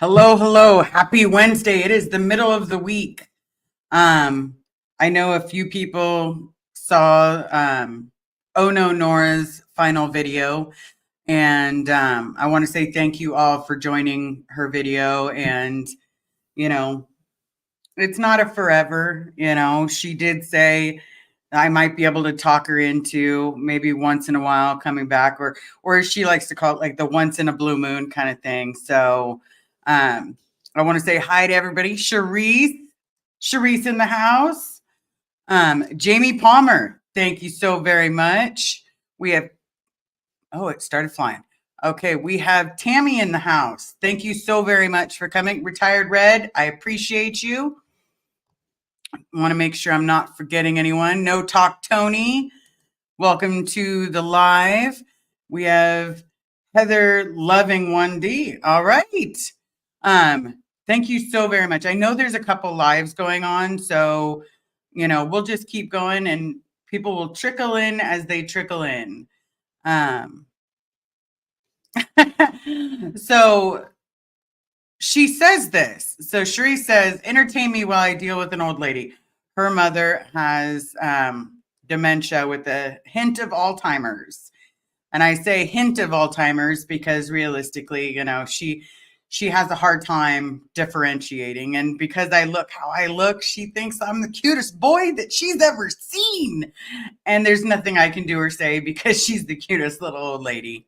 Hello, hello. Happy Wednesday. It is the middle of the week. Um, I know a few people saw Oh No Nora's final video, and I want to say thank you all for joining her video. And, you know, it's not a forever, she did say I might be able to talk her into maybe once in a while coming back, or as she likes to call it, like the once in a blue moon kind of thing. So I want to say hi to everybody. Sharice in the house. Jamie Palmer, thank you so very much. We have, oh, it started flying. Okay, we have Tammy in the house. Thank you so very much for coming. Retired Red, I appreciate you. I want to make sure I'm not forgetting anyone. No Talk Tony, welcome to the live. We have Heather Loving 1D. All right. Thank you so very much. I know there's a couple lives going on, so we'll just keep going and people will trickle in as they trickle in. So she says this. So Cherie says, entertain me while I deal with an old lady. Her mother has dementia with a hint of Alzheimer's. And I say hint of Alzheimer's because realistically, she has a hard time differentiating. And because I look how I look, she thinks I'm the cutest boy that she's ever seen. And there's nothing I can do or say because she's the cutest little old lady.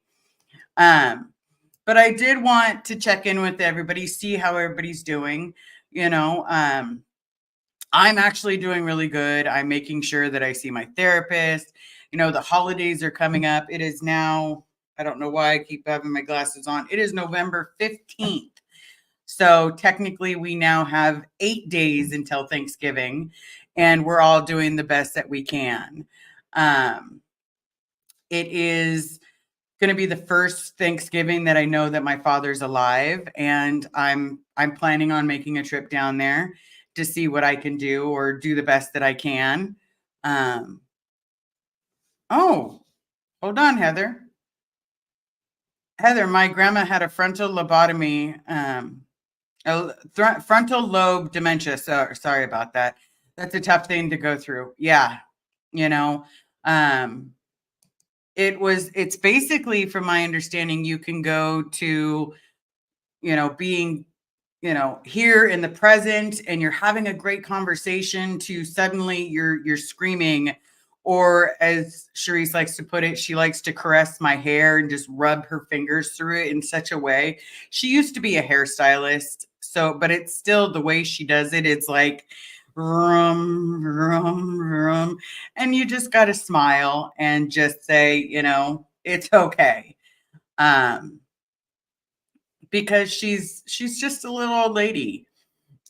But I did want to check in with everybody, see how everybody's doing. I'm actually doing really good. I'm making sure that I see my therapist. The holidays are coming up. It is now, I don't know why I keep having my glasses on. It is November 15th. So technically we now have 8 days until Thanksgiving, and we're all doing the best that we can. It is going to be the first Thanksgiving that I know that my father's alive, and I'm planning on making a trip down there to see what I can do or do the best that I can. Oh, hold on, Heather. Heather, my grandma had a frontal lobotomy, frontal lobe dementia. So sorry about that. That's a tough thing to go through. Yeah, it's basically, from my understanding, you can go to, being, here in the present and you're having a great conversation to suddenly you're screaming, or as Sharice likes to put it, she likes to caress my hair and just rub her fingers through it in such a way. She used to be a hairstylist, but it's still the way she does it. It's like rum, rum, rum. And you just got to smile and just say, it's okay. Because she's just a little old lady.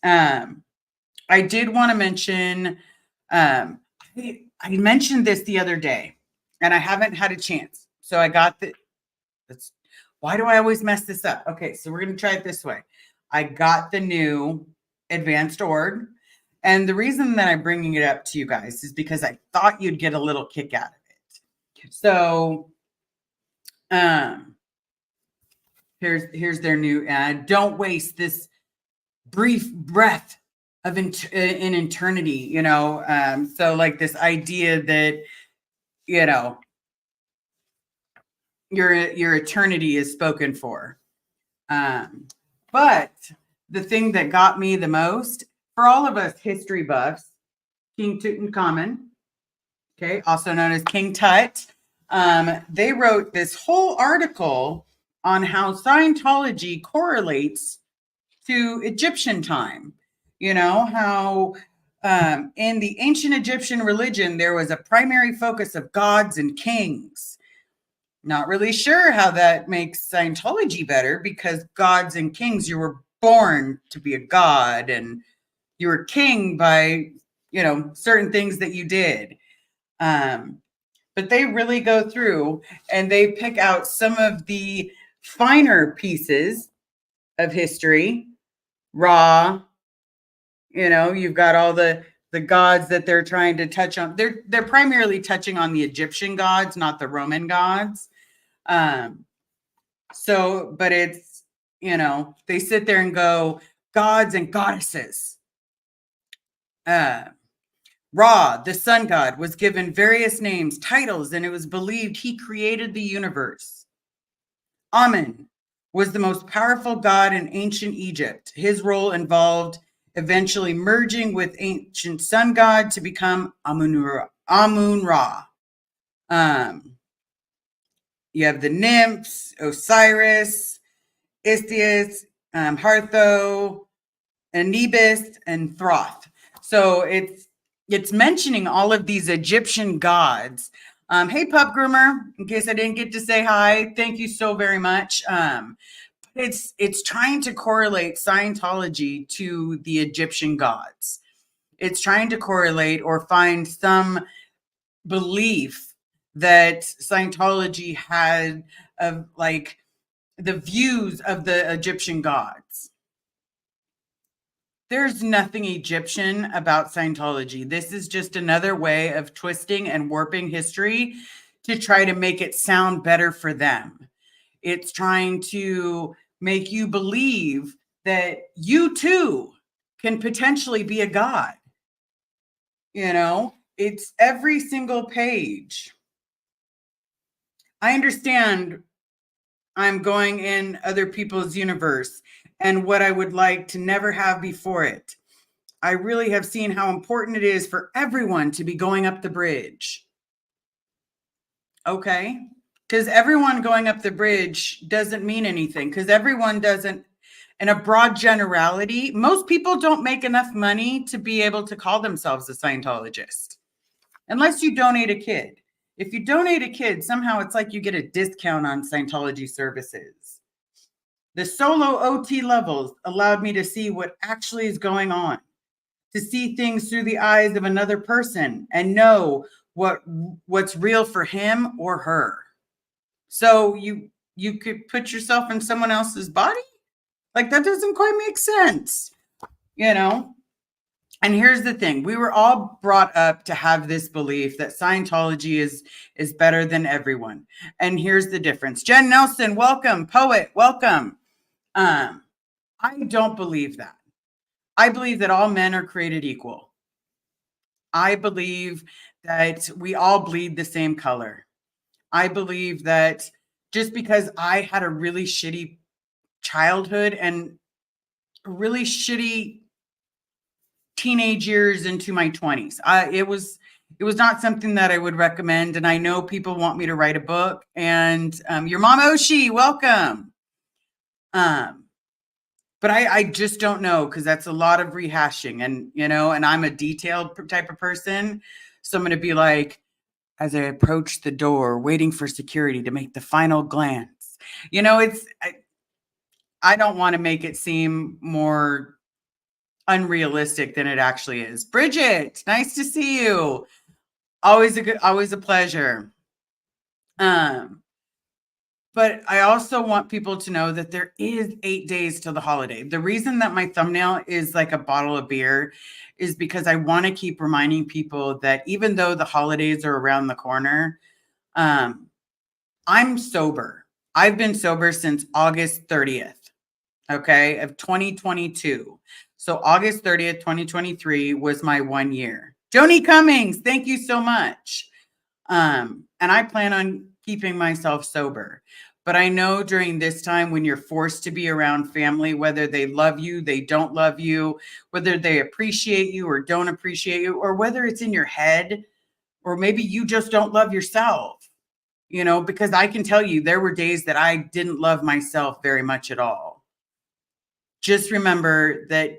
I did want to mention, I mentioned this the other day and I haven't had a chance. So I got why do I always mess this up? Okay, so we're going to try it this way. I got the new advanced org. And the reason that I'm bringing it up to you guys is because I thought you'd get a little kick out of it. So, here's their new ad. Don't waste this brief breath of in eternity. So like this idea that your eternity is spoken for. But the thing that got me the most, for all of us history buffs, King Tutankhamun, okay, also known as King Tut, they wrote this whole article on how Scientology correlates to Egyptian time. How in the ancient Egyptian religion, there was a primary focus of gods and kings. Not really sure how that makes Scientology better, because gods and kings, you were born to be a god and you were king by, certain things that you did. But they really go through and they pick out some of the finer pieces of history. Ra, you've got all the gods that they're trying to touch on. They're primarily touching on the Egyptian gods, not the Roman gods. But They sit there and go, gods and goddesses. Ra, the sun god, was given various names, titles, and it was believed he created the universe. Amun was the most powerful god in ancient Egypt. His role involved eventually merging with ancient sun god to become Amun-Ra. You have the nymphs, Osiris, Istius, Hartho, Anubis, and Thoth. So it's mentioning all of these Egyptian gods. Hey, Pup Groomer, in case I didn't get to say hi, thank you so very much. It's trying to correlate Scientology to the Egyptian gods. It's trying to correlate or find some belief that Scientology had of like the views of the Egyptian gods. There's nothing Egyptian about Scientology. This is just another way of twisting and warping history to try to make it sound better for them. It's trying to make you believe that you too can potentially be a god. It's every single page. I understand I'm going in other people's universe and what I would like to never have before it. I really have seen how important it is for everyone to be going up the bridge. Okay? Because everyone going up the bridge doesn't mean anything, because everyone doesn't, in a broad generality, most people don't make enough money to be able to call themselves a Scientologist unless you donate a kid. If you donate a kid, somehow it's like you get a discount on Scientology services. The solo OT levels allowed me to see what actually is going on, to see things through the eyes of another person and know what's real for him or her. So you could put yourself in someone else's body? Like, that doesn't quite make sense, And here's the thing. We were all brought up to have this belief that Scientology is better than everyone. And here's the difference. Jen Nelson, welcome. Poet, welcome. I don't believe that. I believe that all men are created equal. I believe that we all bleed the same color. I believe that just because I had a really shitty childhood and really shitty teenage years into my 20s, it was not something that I would recommend. And I know people want me to write a book. And your mom Oshi, welcome. But I just don't know, because that's a lot of rehashing, and and I'm a detailed type of person. So I'm going to be like, as I approach the door, waiting for security to make the final glance. I don't want to make it seem more unrealistic than it actually is. Bridget, nice to see you. Always a pleasure. But I also want people to know that there is 8 days till the holiday. The reason that my thumbnail is like a bottle of beer is because I want to keep reminding people that even though the holidays are around the corner, I'm sober. I've been sober since August 30th, okay, of 2022. So August 30th, 2023 was my 1 year. Joni Cummings, thank you so much. And I plan on keeping myself sober. But I know during this time, when you're forced to be around family, whether they love you, they don't love you, whether they appreciate you or don't appreciate you, or whether it's in your head, or maybe you just don't love yourself, because I can tell you there were days that I didn't love myself very much at all. Just remember that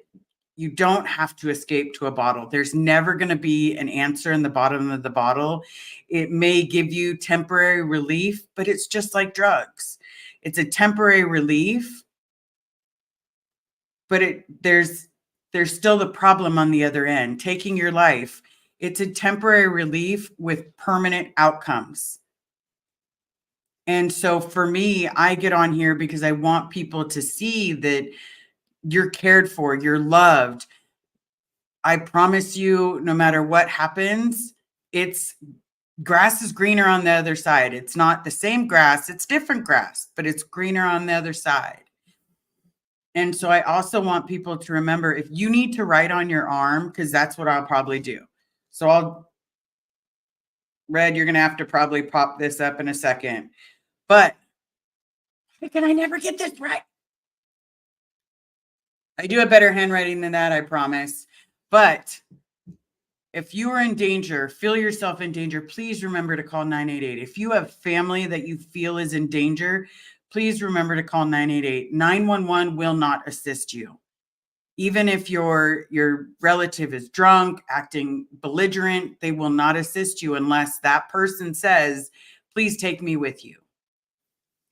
you don't have to escape to a bottle. There's never going to be an answer in the bottom of the bottle. It may give you temporary relief, but it's just like drugs. It's a temporary relief, but there's still the problem on the other end. Taking your life, it's a temporary relief with permanent outcomes. And so for me, I get on here because I want people to see that you're cared for, you're loved. I promise you, no matter what happens, grass is greener on the other side. It's not the same grass, it's different grass, but it's greener on the other side. And so I also want people to remember, if you need to write on your arm, because that's what I'll probably do. So Red, you're going to have to probably pop this up in a second. But why can I never get this right? I do a better handwriting than that, I promise. But if you are in danger, feel yourself in danger, please remember to call 988. If you have family that you feel is in danger, please remember to call 988. 911 will not assist you. Even if your relative is drunk, acting belligerent, they will not assist you unless that person says, please take me with you.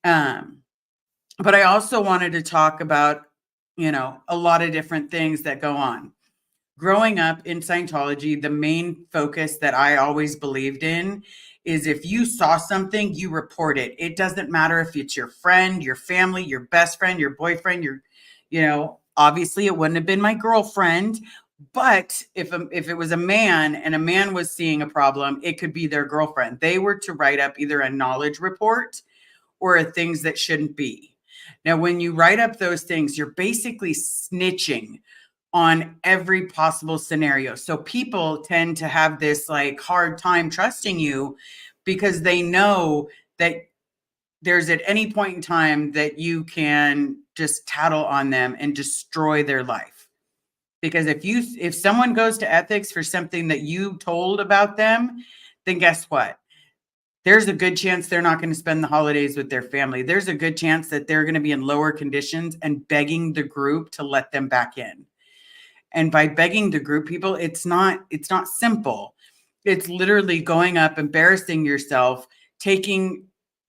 But I also wanted to talk about, a lot of different things that go on. Growing up in Scientology, the main focus that I always believed in is, if you saw something, you report it. It doesn't matter if it's your friend, your family, your best friend, your boyfriend, obviously it wouldn't have been my girlfriend, but if it was a man and a man was seeing a problem, it could be their girlfriend. They were to write up either a knowledge report or things that shouldn't be. Now, when you write up those things, you're basically snitching on every possible scenario. So people tend to have this hard time trusting you, because they know that there's at any point in time that you can just tattle on them and destroy their life. Because if someone goes to ethics for something that you told about them, then guess what? There's a good chance they're not going to spend the holidays with their family. There's a good chance that they're going to be in lower conditions and begging the group to let them back in. And by begging the group people, it's not simple. It's literally going up, embarrassing yourself, taking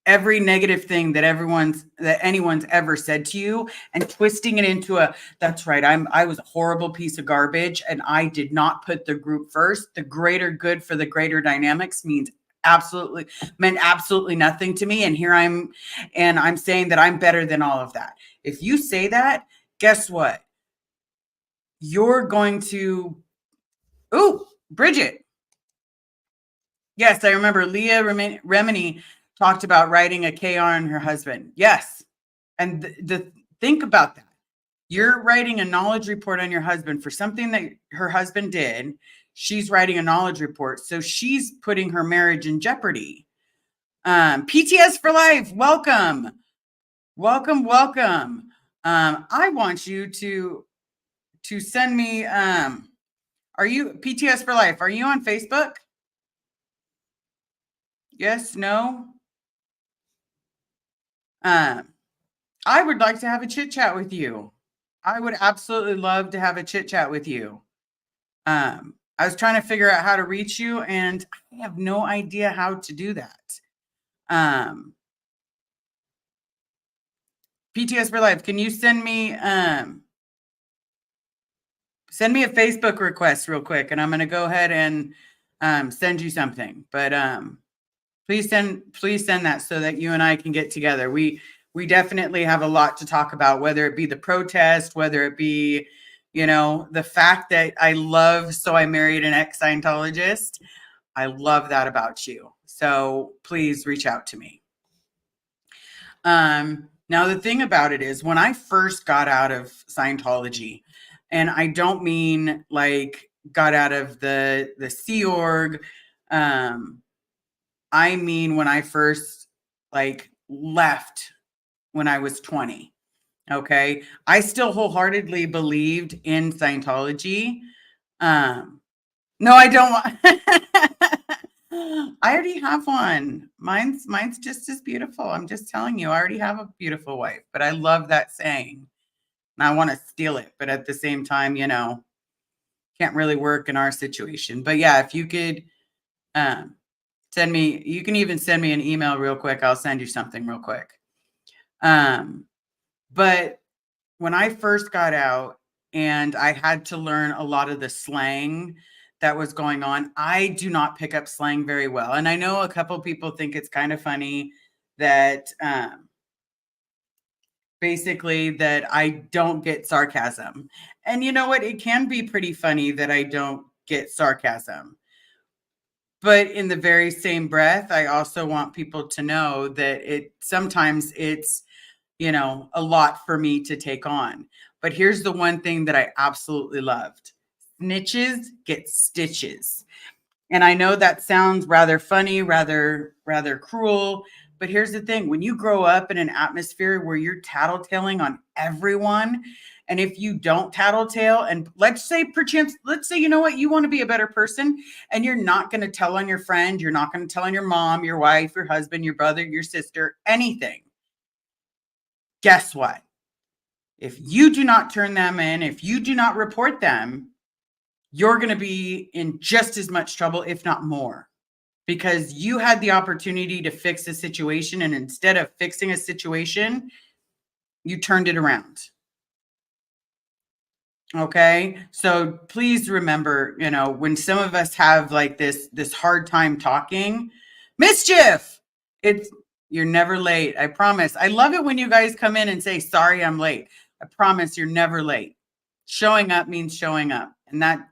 every negative thing that anyone's ever said to you and twisting it into that's right, I was a horrible piece of garbage and I did not put the group first. The greater good for the greater dynamics meant absolutely nothing to me. And here I'm saying that I'm better than all of that. If you say that, guess what? You're going to, Bridget. Yes, I remember Leah Remini talked about writing a KR on her husband. Yes. And think about that. You're writing a knowledge report on your husband for something that her husband did. She's writing a knowledge report. So she's putting her marriage in jeopardy. PTS for life. Welcome. Welcome, welcome. I want you to send me, are you PTS for life? Are you on Facebook? Yes, no? I would like to have a chit chat with you. I would absolutely love to have a chit chat with you. I was trying to figure out how to reach you, and I have no idea how to do that. PTS for life, can you send me a Facebook request real quick, and I'm going to go ahead and send you something. But please send that so that you and I can get together. We definitely have a lot to talk about, whether it be the protest, whether it be, the fact that I married an ex-Scientologist. I love that about you. So please reach out to me. Now, the thing about it is, when I first got out of Scientology, and I don't mean got out of the Sea Org, I mean when I first left when I was 20. Okay. I still wholeheartedly believed in Scientology. No, I don't want. I already have one. Mine's just as beautiful. I'm just telling you, I already have a beautiful wife, but I love that saying. And I want to steal it, but at the same time, can't really work in our situation. But yeah, if you could you can even send me an email real quick. I'll send you something real quick. But when I first got out and I had to learn a lot of the slang that was going on, I do not pick up slang very well. And I know a couple people think it's kind of funny that basically that I don't get sarcasm. And you know what? It can be pretty funny that I don't get sarcasm. But in the very same breath, I also want people to know that sometimes it's a lot for me to take on. But here's the one thing that I absolutely loved. Snitches get stitches. And I know that sounds rather funny, rather cruel, but here's the thing. When you grow up in an atmosphere where you're tattletaling on everyone, and if you don't tattletale, and let's say perchance, let's say, you know what, you want to be a better person, and you're not going to tell on your friend, you're not going to tell on your mom, your wife, your husband, your brother, your sister, anything. Guess what? If you do not turn them in, if you do not report them, you're going to be in just as much trouble, if not more, because you had the opportunity to fix a situation. And instead of fixing a situation, you turned it around. Okay. So please remember, when some of us have like this hard time talking, mischief, you're never late. I promise. I love it when you guys come in and say, sorry, I'm late. I promise you're never late. Showing up means showing up. And that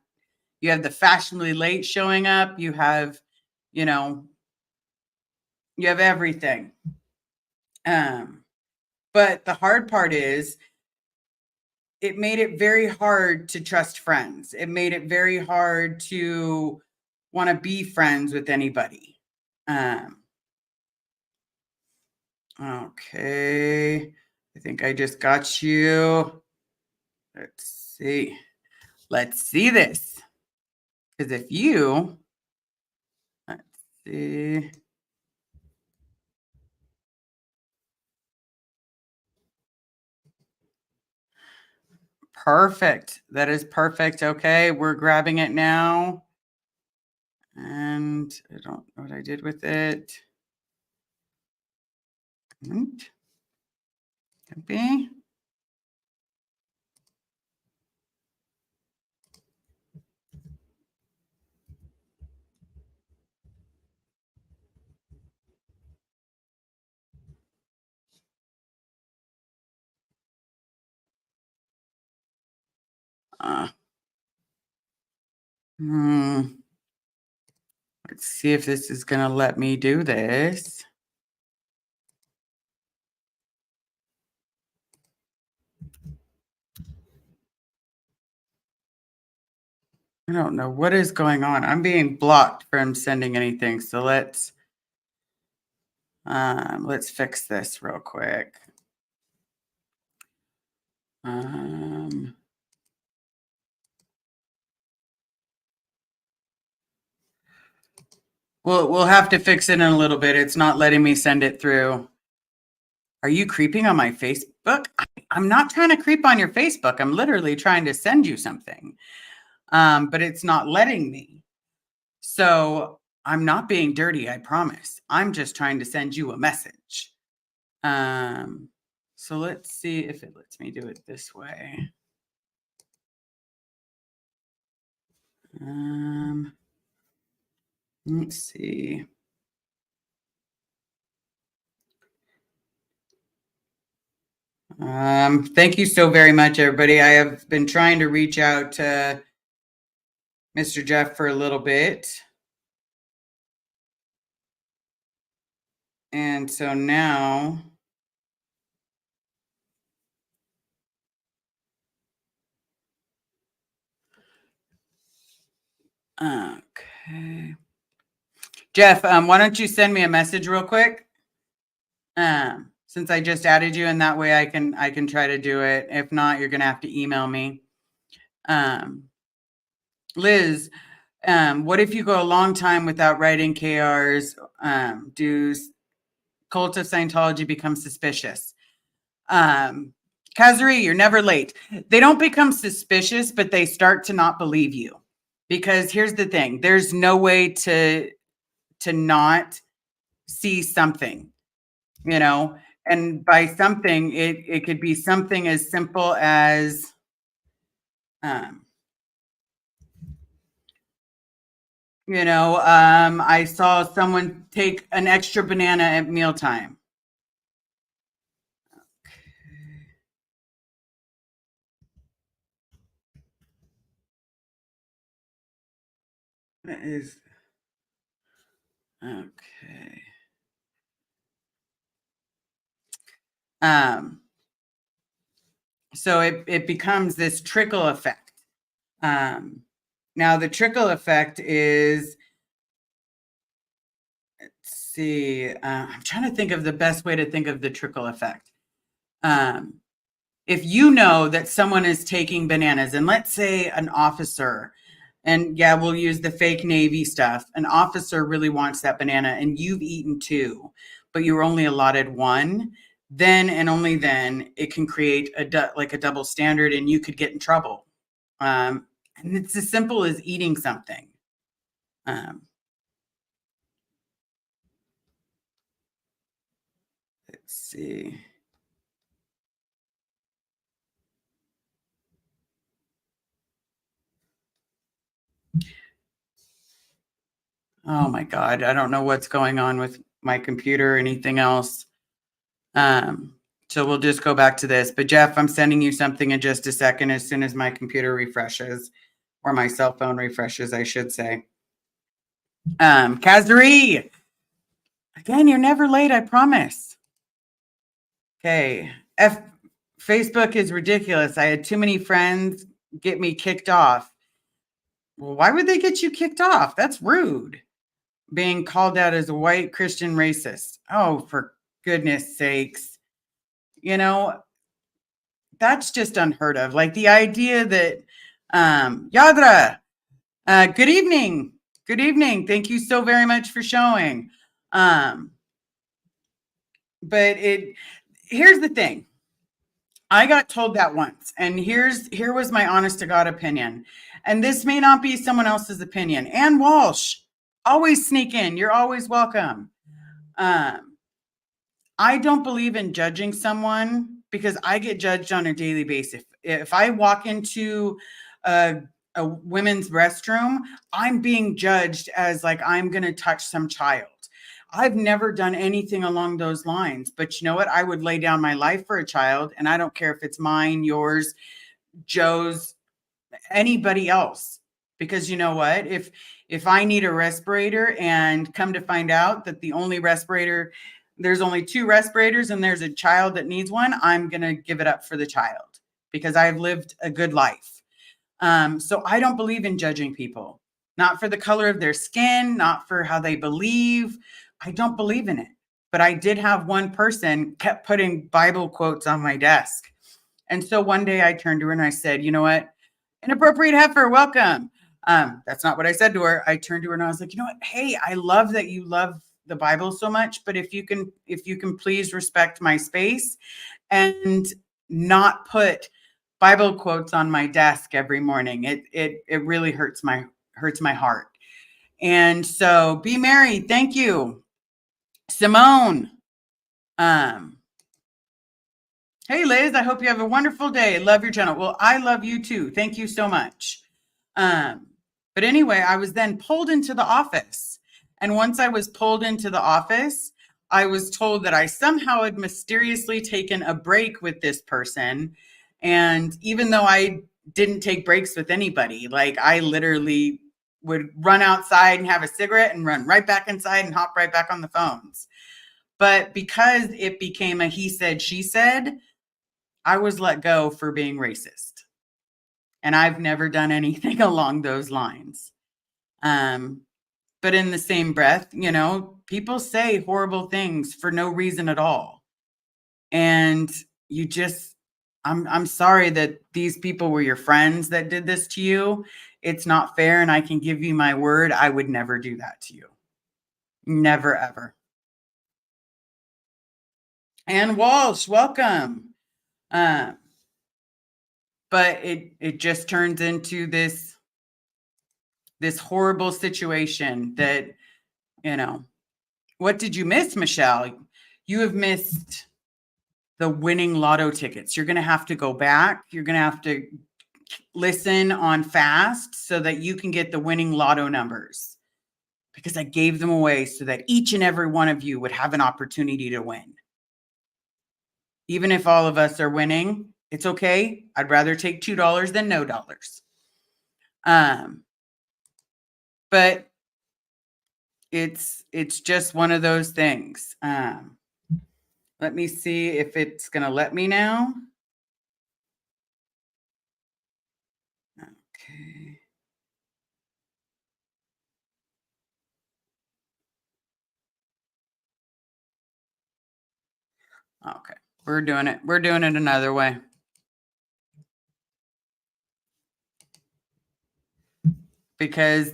you have the fashionably late showing up. You have, you have everything. But the hard part is it made it very hard to trust friends. It made it very hard to want to be friends with anybody. Okay. I think I just got you. Let's see. Let's see this. Because if you, let's see. Perfect. That is perfect. Okay. We're grabbing it now. And I don't know what I did with it. Copy. Let's see if this is going to let me do this. I don't know what is going on. I'm being blocked from sending anything. So let's fix this real quick. We'll have to fix it in a little bit. It's not letting me send it through. Are you creeping on my Facebook? I'm not trying to creep on your Facebook. I'm literally trying to send you something. But it's not letting me. So I'm not being dirty, I promise. I'm just trying to send you a message. So let's see if it lets me do it this way. Let's see. Thank you so very much, everybody. I have been trying to reach out to Mr. Jeff for a little bit. And so now, okay. Jeff, why don't you send me a message real quick? Since I just added you, and that way I can try to do it. If not, you're gonna have to email me. Liz, what if you go a long time without writing KRs? Do cult of Scientology become suspicious? Kazari, you're never late. They don't become suspicious, but they start to not believe you. Because here's the thing, there's no way to not see something, and by something, it could be something as simple as I saw someone take an extra banana at mealtime. That is okay. So it becomes this trickle effect. Now the trickle effect is, let's see, I'm trying to think of the best way to think of the trickle effect. If you know that someone is taking bananas, and let's say an officer, and yeah, we'll use the fake Navy stuff, an officer really wants that banana and you've eaten two, but you were only allotted one, then and only then it can create like a double standard and you could get in trouble. And it's as simple as eating something. Let's see. Oh my God, I don't know what's going on with my computer or anything else. So we'll just go back to this. But Jeff, I'm sending you something in just a second as soon as my computer refreshes, or my cell phone refreshes, I should say. Kazari, again, you're never late, I promise. Okay. Facebook is ridiculous. I had too many friends get me kicked off. Well, why would they get you kicked off? That's rude. Being called out as a white Christian racist. Oh, for goodness sakes. You know, that's just unheard of. Like the idea that, Yadra, good evening. Good evening. Thank you so very much for showing. But here's the thing. I got told that once, and here was my honest to God opinion. And this may not be someone else's opinion. Ann Walsh, always sneak in. You're always welcome. I don't believe in judging someone because I get judged on a daily basis. If I walk into a women's restroom, I'm being judged as like I'm going to touch some child. I've never done anything along those lines, but you know what? I would lay down my life for a child, and I don't care if it's mine, yours, Joe's, anybody else. Because you know what? If I need a respirator and come to find out that the only respirator, there's only two respirators and there's a child that needs one, I'm going to give it up for the child because I've lived a good life. So I don't believe in judging people, not for the color of their skin, not for how they believe. I don't believe in it. But I did have one person kept putting Bible quotes on my desk. And so one day I turned to her and I said, you know what? Inappropriate heifer, welcome. That's not what I said to her. I turned to her and I was like, you know what? Hey, I love that you love the Bible so much, but if you can please respect my space and not put Bible quotes on my desk every morning. It really hurts my heart. And so be merry. Thank you. Simone. Hey Liz, I hope you have a wonderful day. Love your channel. Well, I love you too. Thank you so much. But anyway, I was then pulled into the office. And once I was pulled into the office, I was told that I somehow had mysteriously taken a break with this person. And even though I didn't take breaks with anybody, like I literally would run outside and have a cigarette and run right back inside and hop right back on the phones. But because it became a he said, she said, I was let go for being racist. And I've never done anything along those lines. But in the same breath, you know, people say horrible things for no reason at all. And you just, I'm sorry that these people were your friends that did this to you. It's not fair. And I can give you my word, I would never do that to you. Never, ever. Ann Walsh, welcome. But it just turns into this horrible situation that, you know, what did you miss, Michelle? You have missed the winning lotto tickets. You're going to have to go back. You're going to have to listen on fast so that you can get the winning lotto numbers, because I gave them away so that each and every one of you would have an opportunity to win. Even if all of us are winning, it's okay. I'd rather take $2 than no dollars. But it's just one of those things. Let me see if it's going to let me now. Okay. Okay. We're doing it. We're doing it another way. Because,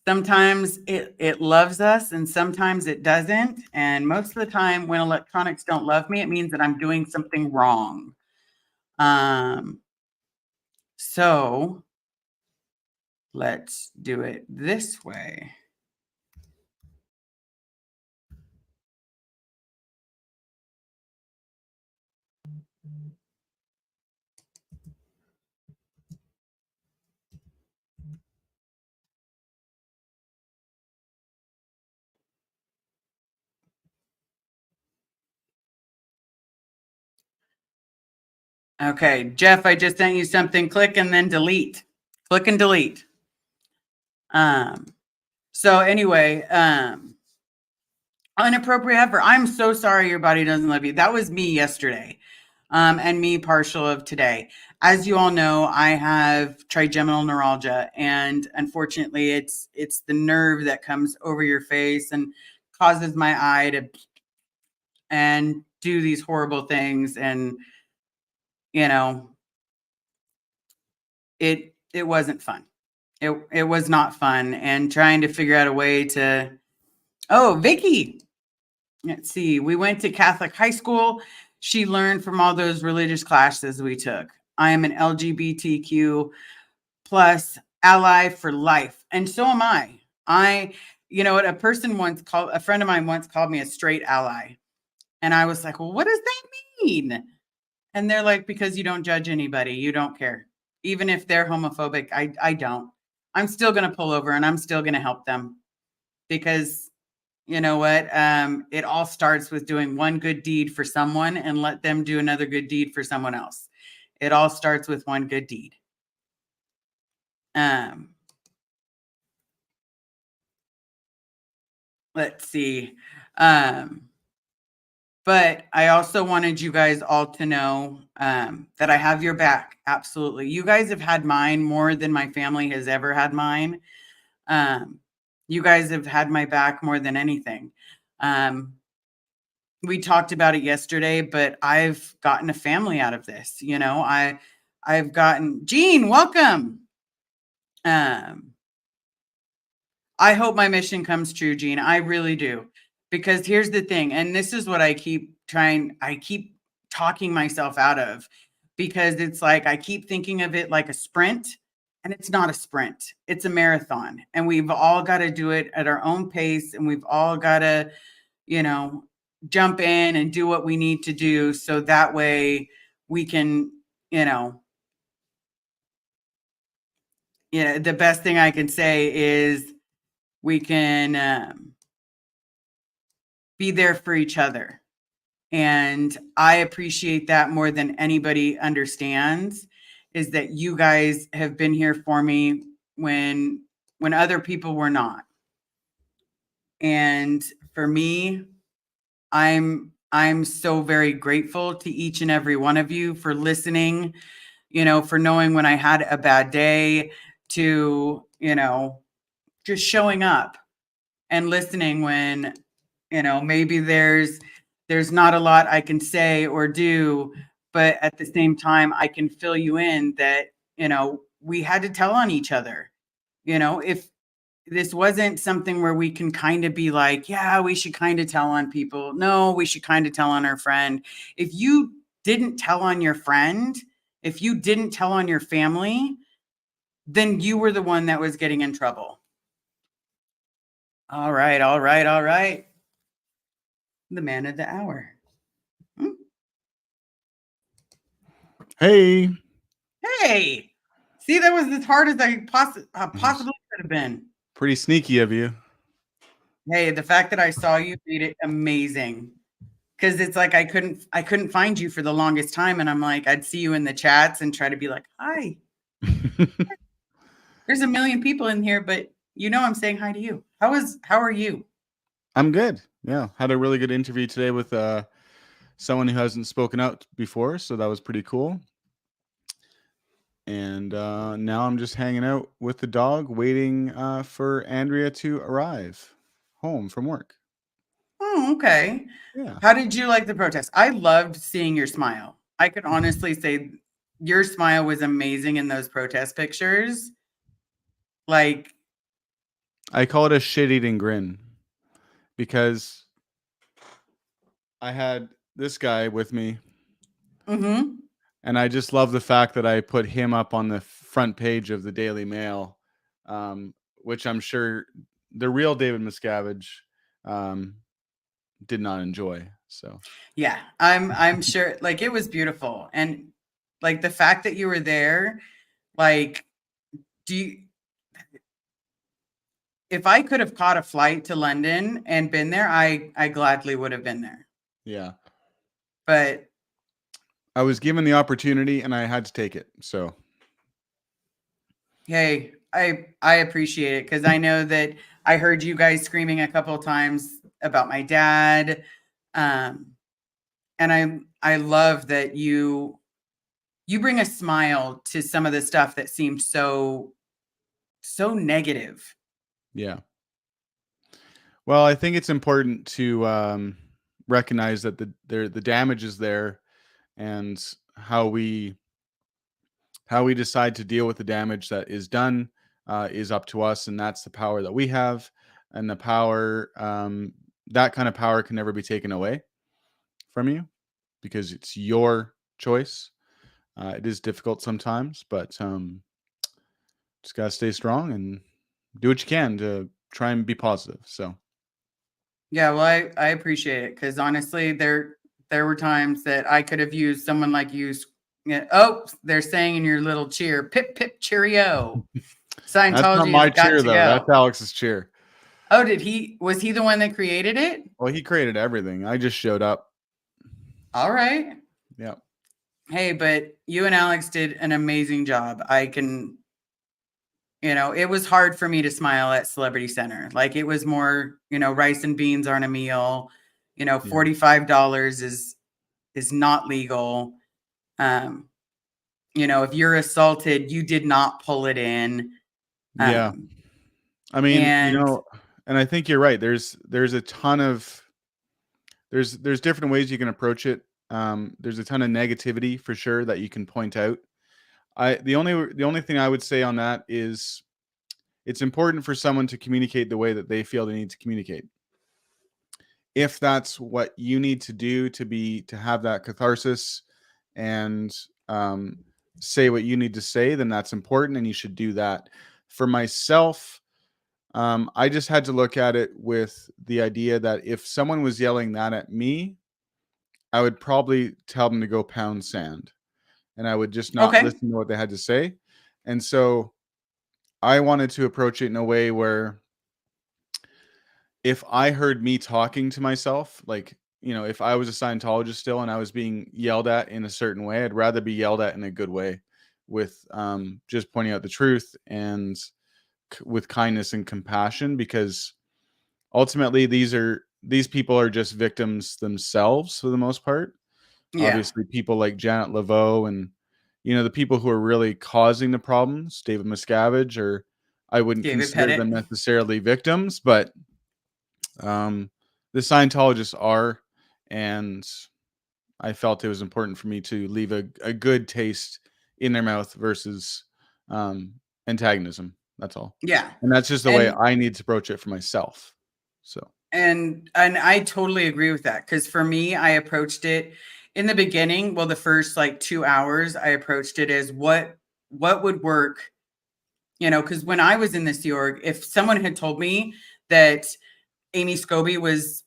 sometimes it loves us and sometimes it doesn't. And most of the time when electronics don't love me, it means that I'm doing something wrong. So let's do it this way. Okay, Jeff, I just sent you something. Click and then delete. Click and delete. So anyway, inappropriate effort. I'm so sorry your body doesn't love you. That was me yesterday. And me partial of today. As you all know, I have trigeminal neuralgia, and unfortunately, it's the nerve that comes over your face and causes my eye to and do these horrible things. And it wasn't fun. It was not fun, and trying to figure out a way to. Oh, Vicky. Let's see. We went to Catholic high school. She learned from all those religious classes we took. I am an LGBTQ plus ally for life. And so am I. What a friend of mine once called me a straight ally. And I was like, well, what does that mean? And they're like, because you don't judge anybody. You don't care. Even if they're homophobic, I don't. I'm still going to pull over and I'm still going to help them because you know what? It all starts with doing one good deed for someone and let them do another good deed for someone else. It all starts with one good deed. Let's see. But I also wanted you guys all to know that I have your back. Absolutely. You guys have had mine more than my family has ever had mine. You guys have had my back more than anything. We talked about it yesterday, but I've gotten a family out of this. I've gotten Jean, welcome. I hope my mission comes true, Jean. I really do. Because here's the thing, and this is what I keep talking myself out of, because it's like I keep thinking of it like a sprint, and it's not a sprint. It's a marathon. And we've all got to do it at our own pace, and we've all got to, jump in and do what we need to do so that way we can, the best thing I can say is we can be there for each other. And I appreciate that more than anybody understands, is that you guys have been here for me when other people were not. And for me, I'm so very grateful to each and every one of you for listening, for knowing when I had a bad day, to, just showing up and listening when, maybe there's not a lot I can say or do, but at the same time, I can fill you in that, we had to tell on each other. If this wasn't something where we can kind of be like, yeah, we should kind of tell on people. No, we should kind of tell on our friend. If you didn't tell on your friend, if you didn't tell on your family, then you were the one that was getting in trouble. All right, all right, all right. The man of the hour. Hey. Hey. See, that was as hard as I possibly could have been. Pretty sneaky of you. Hey, the fact that I saw you made it amazing. Because it's like I couldn't find you for the longest time, and I'm like, I'd see you in the chats and try to be like, hi. There's a million people in here, but I'm saying hi to you. How are you? I'm good. Yeah, had a really good interview today with someone who hasn't spoken out before, so that was pretty cool. And now I'm just hanging out with the dog, waiting for Andrea to arrive home from work. Oh, okay. Yeah, How did you like the protest? I loved seeing your smile. I could honestly say your smile was amazing in those protest pictures. Like, I call it a shit-eating grin because I had this guy with me, mm-hmm. and I just love the fact that I put him up on the front page of the Daily Mail, um, which I'm sure the real David Miscavige um, did not enjoy. So Yeah, I'm sure like it was beautiful. And like the fact that you were there, like do you if I could have caught a flight to London and been there, I gladly would have been there. yeah, But I was given the opportunity and I had to take it. So hey, I appreciate it because I know that I heard you guys screaming a couple of times about my dad. Um, and I love that you bring a smile to some of the stuff that seems so negative. yeah. Well, I think it's important to recognize that the damage is there, and how we decide to deal with the damage that is done is up to us, and that's the power that we have, and the power that kind of power can never be taken away from you because it's your choice. It is difficult sometimes, but just gotta stay strong and do what you can to try and be positive. So Yeah, well, I appreciate it because honestly, there were times that I could have used someone like you. Yeah, oh, they're saying in your little cheer, pip pip cheerio. that's not Scientology has my got cheer to though. That's go. Alex's cheer. Oh, did he? Was he the one that created it? Well, he created everything. I just showed up. All right. Yeah. Hey, but you and Alex did an amazing job. I can, it was hard for me to smile at Celebrity Center. Like it was more, rice and beans aren't a meal. Yeah. $45 is not legal. Um, if you're assaulted, you did not pull it in. Yeah. Um, I mean, and and I think you're right. There's a ton of there's different ways you can approach it. There's a ton of negativity for sure that you can point out. The only thing I would say on that is it's important for someone to communicate the way that they feel they need to communicate. If that's what you need to do to have that catharsis and say what you need to say, then that's important and you should do that. For myself, I just had to look at it with the idea that if someone was yelling that at me, I would probably tell them to go pound sand and I would just not okay, listen to what they had to say. And so I wanted to approach it in a way where if I heard me talking to myself, like, if I was a Scientologist still and I was being yelled at in a certain way, I'd rather be yelled at in a good way with just pointing out the truth and with kindness and compassion, because ultimately these people are just victims themselves for the most part. yeah, Obviously, people like Janet Laveau and the people who are really causing the problems, David Miscavige, or I wouldn't David consider them Pettit, necessarily victims, but um, the Scientologists are, and I felt it was important for me to leave a good taste in their mouth versus antagonism. That's all, yeah, and that's just the way and I need to approach it for myself. So and I totally agree with that because for me, I approached it in the beginning. Well, the first like 2 hours, I approached it as what would work. Because when I was in the Sea Org, if someone had told me that Amy Scobie was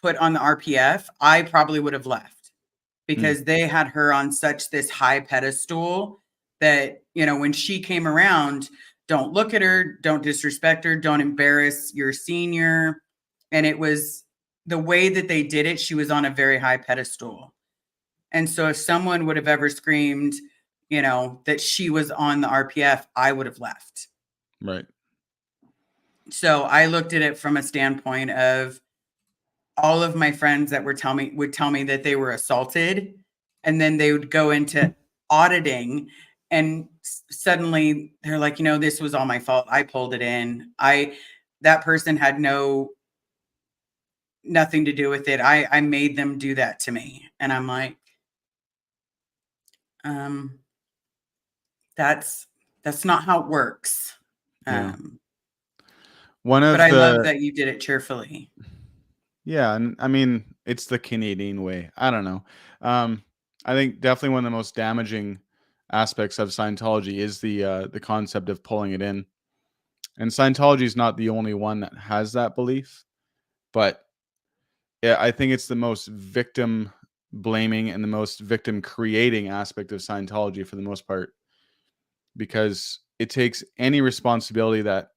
put on the RPF, I probably would have left mm, because they had her on such this high pedestal that, when she came around, don't look at her, don't disrespect her, don't embarrass your senior. And it was the way that they did it, she was on a very high pedestal. And so if someone would have ever screamed, that she was on the RPF, I would have left. right, So I looked at it from a standpoint of all of my friends that would tell me that they were assaulted, and then they would go into auditing, and suddenly they're like, this was all my fault. I pulled it in. That person had nothing to do with it. I made them do that to me. And I'm like, um, that's not how it works. Yeah. But I love that you did it cheerfully. Yeah, and I mean, it's the Canadian way. I don't know. I think definitely one of the most damaging aspects of Scientology is the concept of pulling it in. And Scientology is not the only one that has that belief, but yeah, I think it's the most victim blaming and the most victim creating aspect of Scientology for the most part, because it takes any responsibility that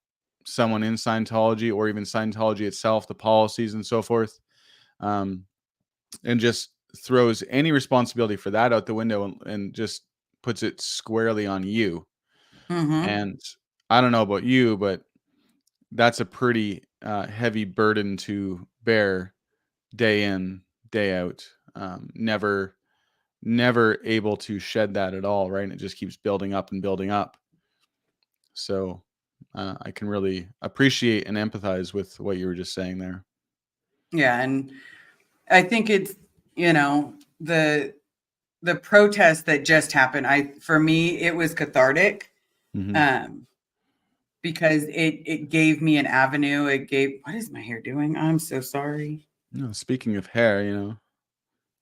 someone in Scientology or even Scientology itself, the policies and so forth, um, and just throws any responsibility for that out the window and just puts it squarely on you. Mm-hmm. And I don't know about you, but that's a pretty heavy burden to bear day in, day out. Never able to shed that at all, right? And it just keeps building up and building up. So I can really appreciate and empathize with what you were just saying there. Yeah, and I think it's the protest that just happened. For me, it was cathartic, Mm-hmm. because it gave me an avenue. What is my hair doing? I'm so sorry. No, speaking of hair,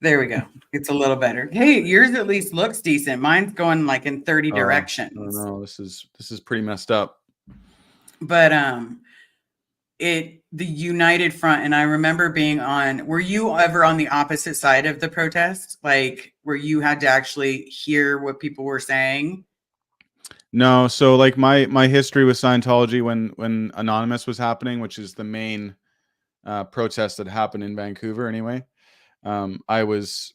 There we go. It's a little better. Hey, yours at least looks decent. Mine's going like in 30 oh directions. no, this is pretty messed up. But the United Front, and I remember being were you ever on the opposite side of the protest? Like where you had to actually hear what people were saying? No, so like my history with Scientology when Anonymous was happening, which is the main protest that happened in Vancouver anyway. I was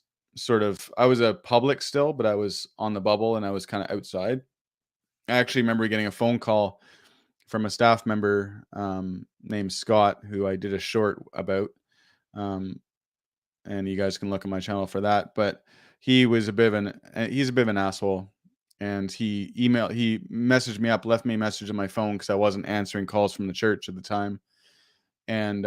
I was a public still, but I was on the bubble and I was kind of outside. I actually remember getting a phone call from a staff member named Scott, who I did a short about. Um, and you guys can look at my channel for that. But he's a bit of an asshole, and he messaged me up, left me a message on my phone because I wasn't answering calls from the church at the time, and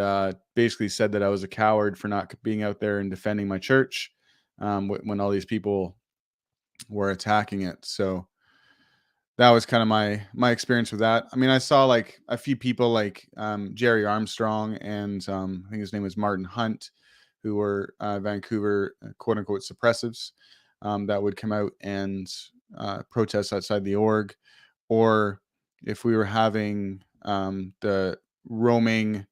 basically said that I was a coward for not being out there and defending my church when all these people were attacking it. So that was kind of my experience with that. I mean, I saw like a few people like Jerry Armstrong and I think his name was Martin Hunt, who were Vancouver quote unquote suppressives that would come out and protest outside the org, or if we were having the roaming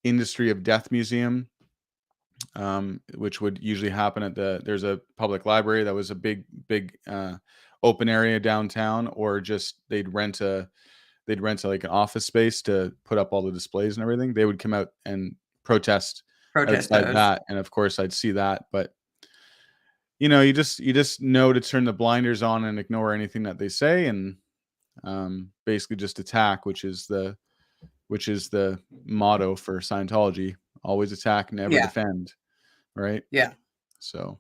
Industry of Death Museum, which would usually happen at there's a public library that was a big open area downtown, or just they'd rent like an office space to put up all the displays and everything. They would come out and protest outside Those. that, and of course I'd see that. But you just know to turn the blinders on and ignore anything that they say, and basically just attack, which is the motto for Scientology: always attack, never defend. Right? Yeah. So,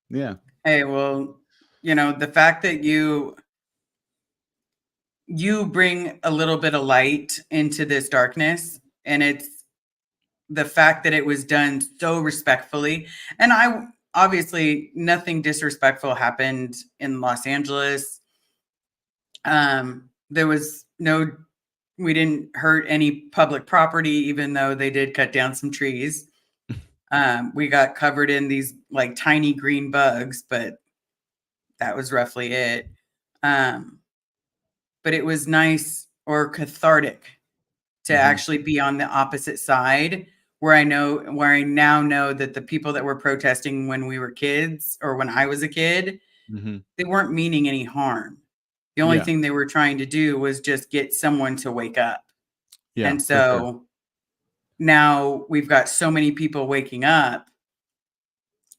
yeah. Hey, well, the fact that you bring a little bit of light into this darkness, and it's the fact that it was done so respectfully. And obviously nothing disrespectful happened in Los Angeles. There was we didn't hurt any public property, even though they did cut down some trees. We got covered in these like tiny green bugs, but that was roughly it. But it was nice or cathartic to actually be on the opposite side, where I now know that the people that were protesting when we were kids, or when I was a kid, they weren't meaning any harm. The only thing they were trying to do was just get someone to wake up. Yeah. And so now we've got so many people waking up,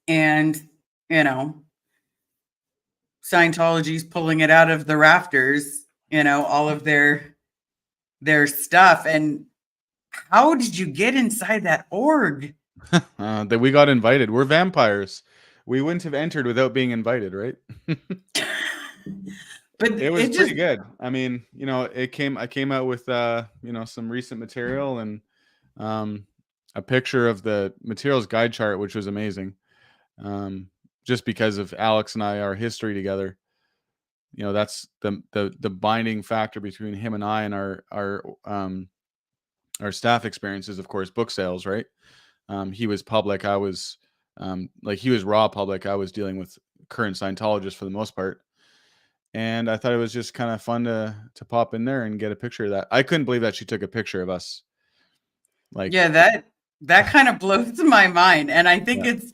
and Scientology's pulling it out of the rafters, all of their stuff. And how did you get inside that org? That we got invited. We're vampires. We wouldn't have entered without being invited, right? But It was it just, pretty good. I mean, I came out with some recent material and um a picture of the materials guide chart, which was amazing. Um just because of Alex and I, our history together. That's the binding factor between him and I, and our staff experiences, of course, book sales, right? He was public, I was like he was raw public, I was dealing with current Scientologists for the most part. And I thought it was just kind of fun to pop in there and get a picture of that. I couldn't believe that she took a picture of us. Like, yeah, that kind of blows my mind. And I think yeah, it's,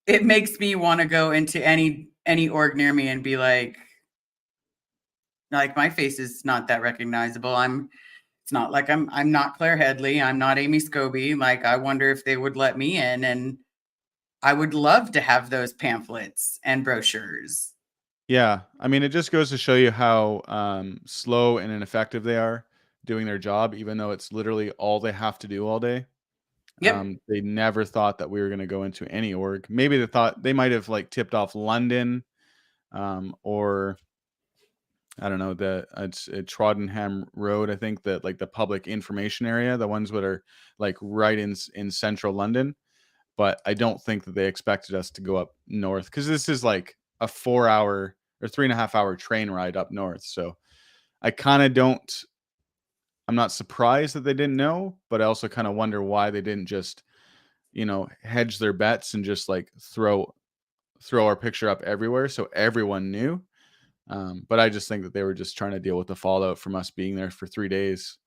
it makes me want to go into any org near me and be like my face is not that recognizable. It's not like I'm not Claire Headley, I'm not Amy Scobie. Like, I wonder if they would let me in, and I would love to have those pamphlets and brochures. yeah. I mean, it just goes to show you how slow and ineffective they are doing their job, even though it's literally all they have to do all day. Yep. They never thought that we were going to go into any org. Maybe they thought they might have like tipped off London, or I don't know, it's at Troddenham Road. I think that like the public information area, the ones that are like right in central London. But I don't think that they expected us to go up north, because this is like a 4 hour or 3.5 hour train ride up north. So I kind of don't. I'm not surprised that they didn't know, but I also kind of wonder why they didn't just hedge their bets and just like throw our picture up everywhere so everyone knew. But I just think that they were just trying to deal with the fallout from us being there for 3 days,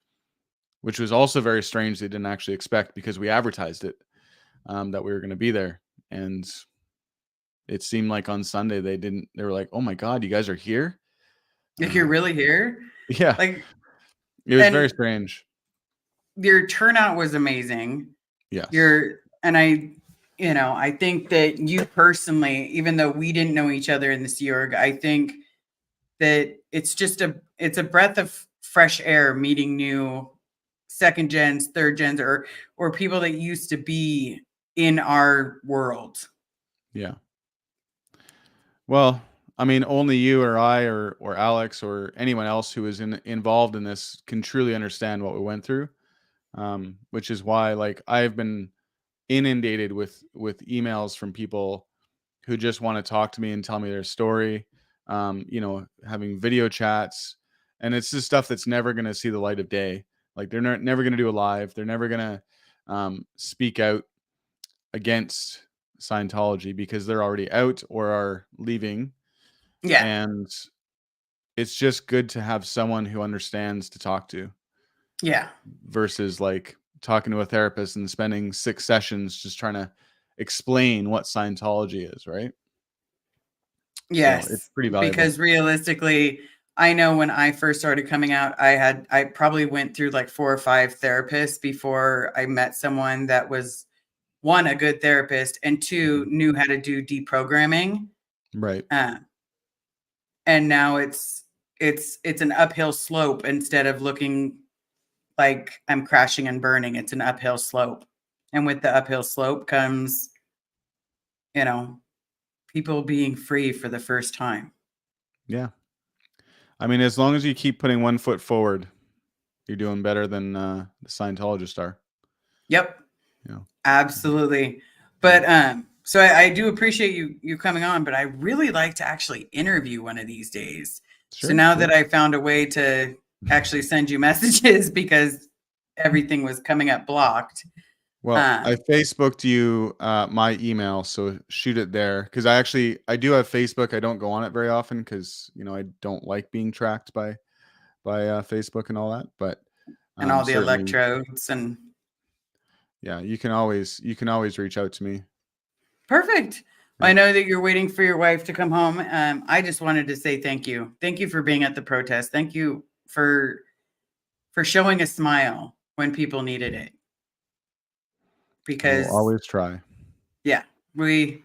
which was also very strange. They didn't actually expect, because we advertised it, that we were going to be there. And it seemed like on Sunday they didn't. They were like, "Oh my God, you guys are here!" Like, you're really here? Yeah, Like, it was very and strange. your turnout was amazing. Yes. I think that you personally, even though we didn't know each other in the Sea Org, I think that it's a breath of fresh air meeting new second gens, third gens, or people that used to be in our world. Yeah. Well, I mean, only you or I or Alex or anyone else who is involved in this can truly understand what we went through. Which is why, like, I've been inundated with emails from people who just want to talk to me and tell me their story. Having video chats, and it's just stuff that's never going to see the light of day. Like, they're never going to do a live. They're never going to speak out against Scientology because they're already out or are leaving. Yeah. And it's just good to have someone who understands to talk to, Yeah. versus like talking to a therapist and spending 6 sessions just trying to explain what Scientology is, right? So it's Yes. pretty valuable. Because realistically, I know when I first started coming out, I probably went through like 4 or 5 therapists before I met someone that was, one, a good therapist, and two, Mhm. knew how to do deprogramming. Right. Uh, and now it's an uphill slope. Instead of looking like I'm crashing and burning, it's an uphill slope. And with the uphill slope comes, you know, people being free for the first time. Yeah. I mean, as long as you keep putting one foot forward, you're doing better than the Scientologists are. Yep. You know. Absolutely. Yeah. But so I do appreciate you coming on, but I really like to actually interview one of these days. So Sure. now Yeah. that I found a way to actually send you messages because everything was coming up blocked. Well, I Um, Facebooked you my email, so shoot it there, because I do have Facebook. I don't go on it very often because I don't like being tracked by Facebook and all that. But and all the certainly, electrodes and yeah, you can always reach out to me. perfect. Yeah, I know that you're waiting for your wife to come home. I just wanted to say thank you. Thank you for being at the protest. Thank you for showing a smile when people needed it. I will Because always try. yeah, we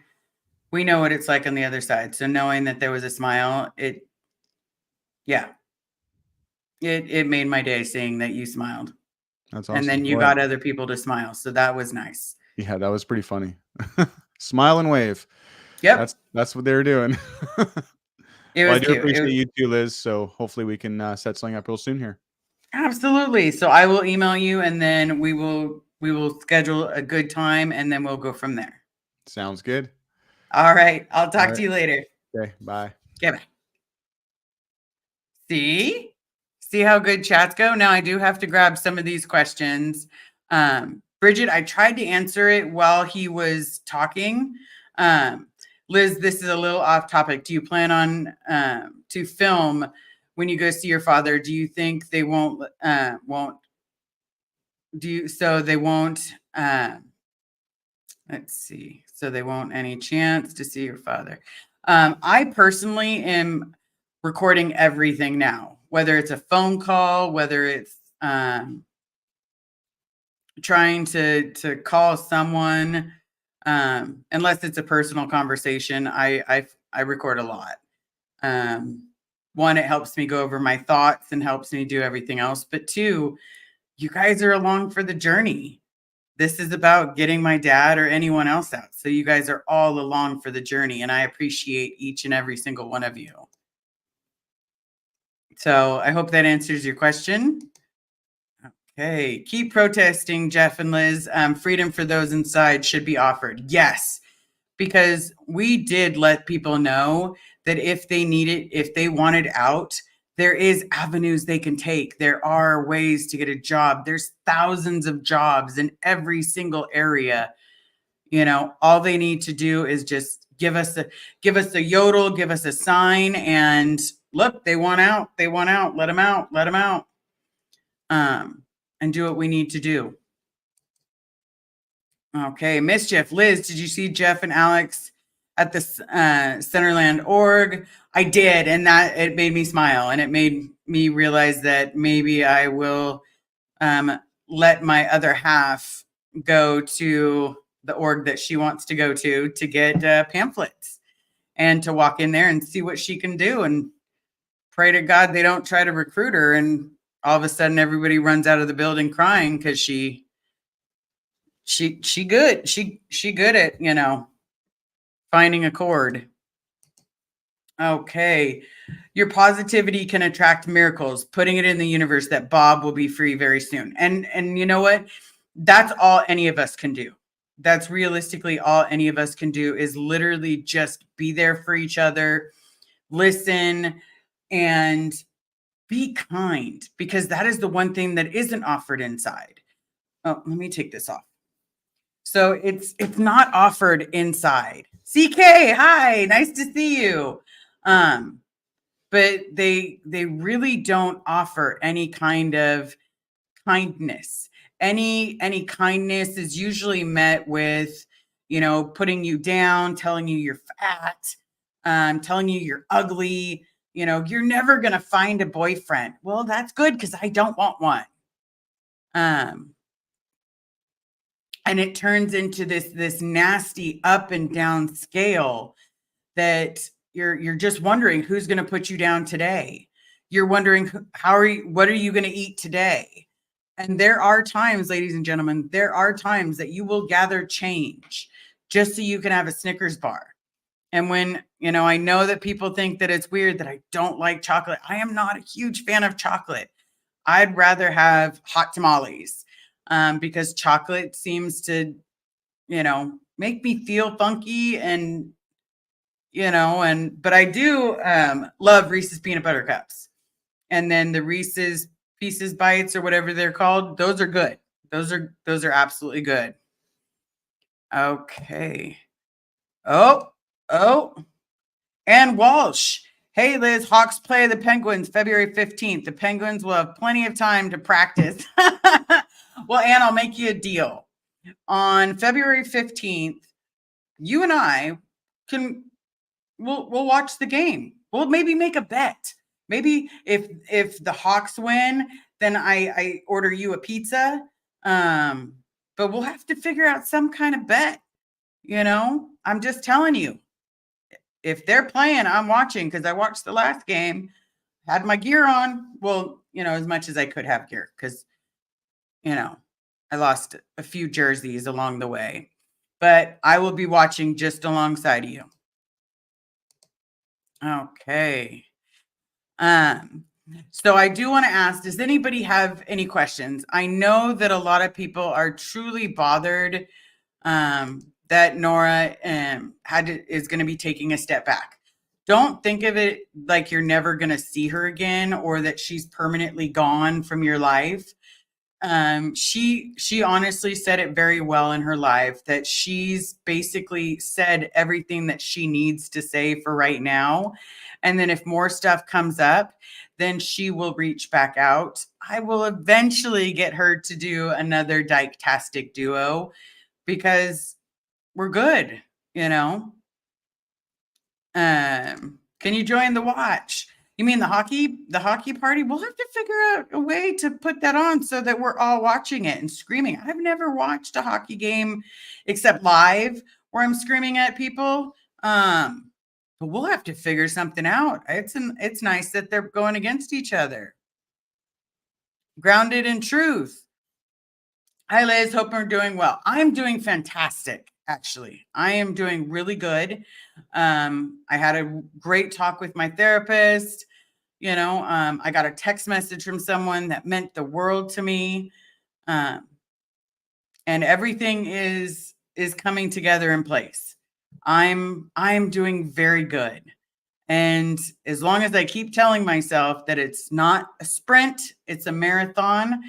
know what it's like on the other side. So knowing that there was a smile, yeah, it made my day seeing that you smiled. That's And awesome. then you Well, got other people to smile. So that was nice. yeah, that was pretty funny. Smile and wave. Yep. That's what they were doing. It Well, I was do cute. appreciate you too, Liz. So hopefully we can set something up real soon here. Absolutely. So I will email you, and then we will schedule a good time, and then we'll go from there. Sounds good. All right. I'll All talk right. to you later. Okay. Bye. Okay, bye. See how good chats go? Now I do have to grab some of these questions. Bridget, I tried to answer it while he was talking. Liz, this is a little off topic. Do you plan on to film when you go see your father? Do you think they won't do you, so they won't let's see. So they won't any chance to see your father. I personally am recording everything now, whether it's a phone call, whether it's trying to call someone, unless it's a personal conversation. I record a lot. One, it helps me go over my thoughts and helps me do everything else. But two, you guys are along for the journey. This is about getting my dad or anyone else out. So you guys are all along for the journey, and I appreciate each and every single one of you. So I hope that answers your question. Okay, keep protesting, Jeff and Liz. Freedom for those inside should be offered. Yes, because we did let people know that if they need it, if they wanted out, there is avenues they can take. There are ways to get a job. There's thousands of jobs in every single area. You know, all they need to do is just give us a yodel, give us a sign, and look, they want out. They want out. Let them out. Let them out. And do what we need to do. Okay, Mischief. Liz, did you see Jeff and Alex at the Centerland org? I did, and that it made me smile, and it made me realize that maybe I will let my other half go to the org that she wants to go to get pamphlets and to walk in there and see what she can do, and pray to God they don't try to recruit her, and all of a sudden everybody runs out of the building crying because she good. She good at, you know, finding a chord. Okay. Your positivity can attract miracles, putting it in the universe that Bob will be free very soon. And you know what? That's all any of us can do. That's realistically all any of us can do is literally just be there for each other, listen, and be kind, because that is the one thing that isn't offered inside. Oh, let me take this off. So it's not offered inside. CK, hi, nice to see you. But they really don't offer any kind of kindness. Any kindness is usually met with, you know, putting you down, telling you you're fat, telling you you're ugly. You know, you're never gonna find a boyfriend. Well, that's good because I don't want one. And it turns into this nasty up and down scale that you're just wondering who's going to put you down today. You're wondering what are you going to eat today? And there are times, ladies and gentlemen, there are times that you will gather change just so you can have a Snickers bar. And when, you know, I know that people think that it's weird that I don't like chocolate. I am not a huge fan of chocolate. I'd rather have hot tamales. Because chocolate seems to, you know, make me feel funky, and, you know, but I do love Reese's peanut butter cups, and then the Reese's Pieces bites or whatever they're called. Those are good. Those are absolutely good. Okay. Oh, and Walsh. Hey, Liz, Hawks play the Penguins February 15th. The Penguins will have plenty of time to practice. Well, Ann, I'll make you a deal. On February 15th, you and I we'll watch the game. We'll maybe make a bet. Maybe if the Hawks win, then I order you a pizza. But we'll have to figure out some kind of bet. You know, I'm just telling you. If they're playing, I'm watching, because I watched the last game, had my gear on. Well, you know, as much as I could have gear, because, I lost a few jerseys along the way, but I will be watching just alongside of you. Okay. So I do want to ask, does anybody have any questions? I know that a lot of people are truly bothered that Nora is going to be taking a step back. Don't think of it like you're never going to see her again or that she's permanently gone from your life. She honestly said it very well in her live that she's basically said everything that she needs to say for right now. And then if more stuff comes up, then she will reach back out. I will eventually get her to do another Dyke-tastic duo because we're good, you know. Can you join the watch? You mean the hockey party? We'll have to figure out a way to put that on so that we're all watching it and screaming. I've never watched a hockey game except live where I'm screaming at people. But we'll have to figure something out. It's nice that they're going against each other. Grounded in truth. Hi, Liz. Hope we're doing well. I'm doing fantastic, actually. I am doing really good. I had a great talk with my therapist. I got a text message from someone that meant the world to me. And everything is coming together in place. I'm doing very good. And as long as I keep telling myself that it's not a sprint, it's a marathon,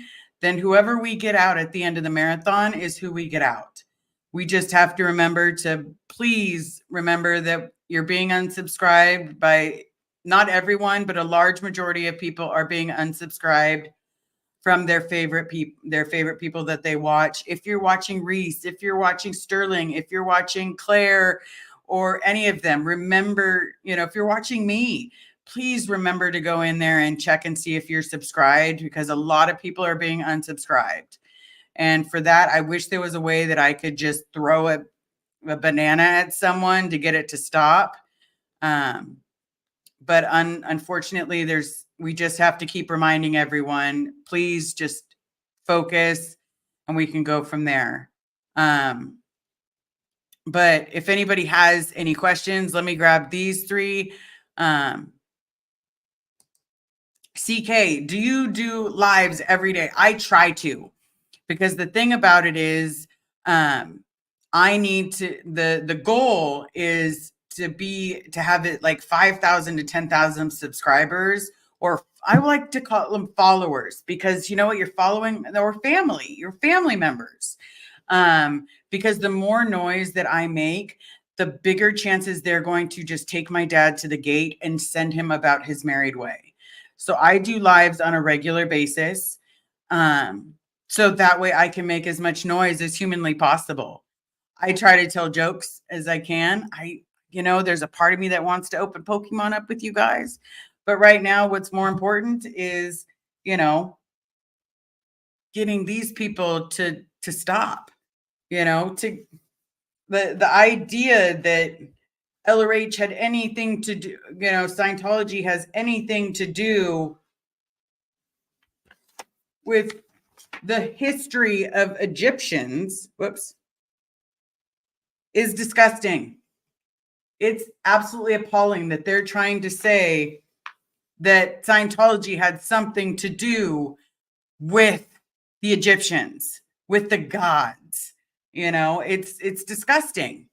then whoever we get out at the end of the marathon is who we get out. We just have to remember to please remember that you're being unsubscribed by not everyone, but a large majority of people are being unsubscribed from their favorite people that they watch. If you're watching Reese, if you're watching Sterling, if you're watching Claire, or any of them, remember, if you're watching me, please remember to go in there and check and see if you're subscribed because a lot of people are being unsubscribed. And for that, I wish there was a way that I could just throw a banana at someone to get it to stop. But unfortunately, we just have to keep reminding everyone, please just focus and we can go from there. But if anybody has any questions, let me grab these three. CK, do you do lives every day? I try to, because the thing about it is, I need to, the goal is to have it like 5,000 to 10,000 subscribers, or I like to call them followers, because you know what, you're following your family members. Because the more noise that I make, the bigger chances they're going to just take my dad to the gate and send him about his married way. So I do lives on a regular basis. So that way I can make as much noise as humanly possible. I try to tell jokes as I can. There's a part of me that wants to open Pokemon up with you guys. But right now, what's more important is, getting these people to stop. To the idea that LRH had anything to do, Scientology has anything to do with the history of Egyptians, is disgusting. It's absolutely appalling that they're trying to say that Scientology had something to do with the Egyptians, with the gods. It's disgusting.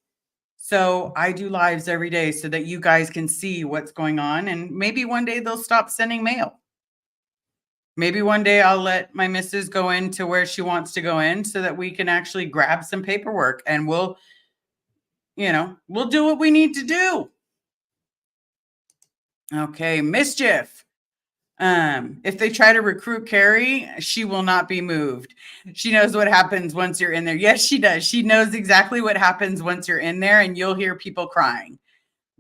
So I do lives every day so that you guys can see what's going on. And maybe one day they'll stop sending mail. Maybe one day I'll let my missus go into where she wants to go in so that we can actually grab some paperwork and we'll do what we need to do. Okay, Mischief. If they try to recruit Carrie, she will not be moved. She knows what happens once you're in there. Yes, she does. She knows exactly what happens once you're in there, and you'll hear people crying.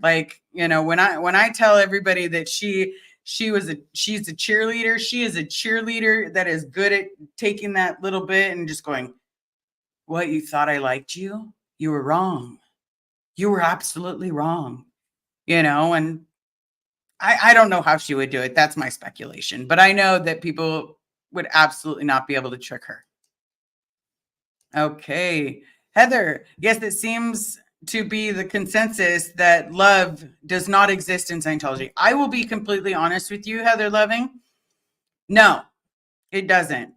Like, when I tell everybody that she's a cheerleader, she is a cheerleader that is good at taking that little bit and just going, what, you thought I liked you? You were wrong. You were absolutely wrong. And I don't know how she would do it. That's my speculation. But I know that people would absolutely not be able to trick her. Okay. Heather, yes, it seems to be the consensus that love does not exist in Scientology. I will be completely honest with you, Heather Loving. No, it doesn't.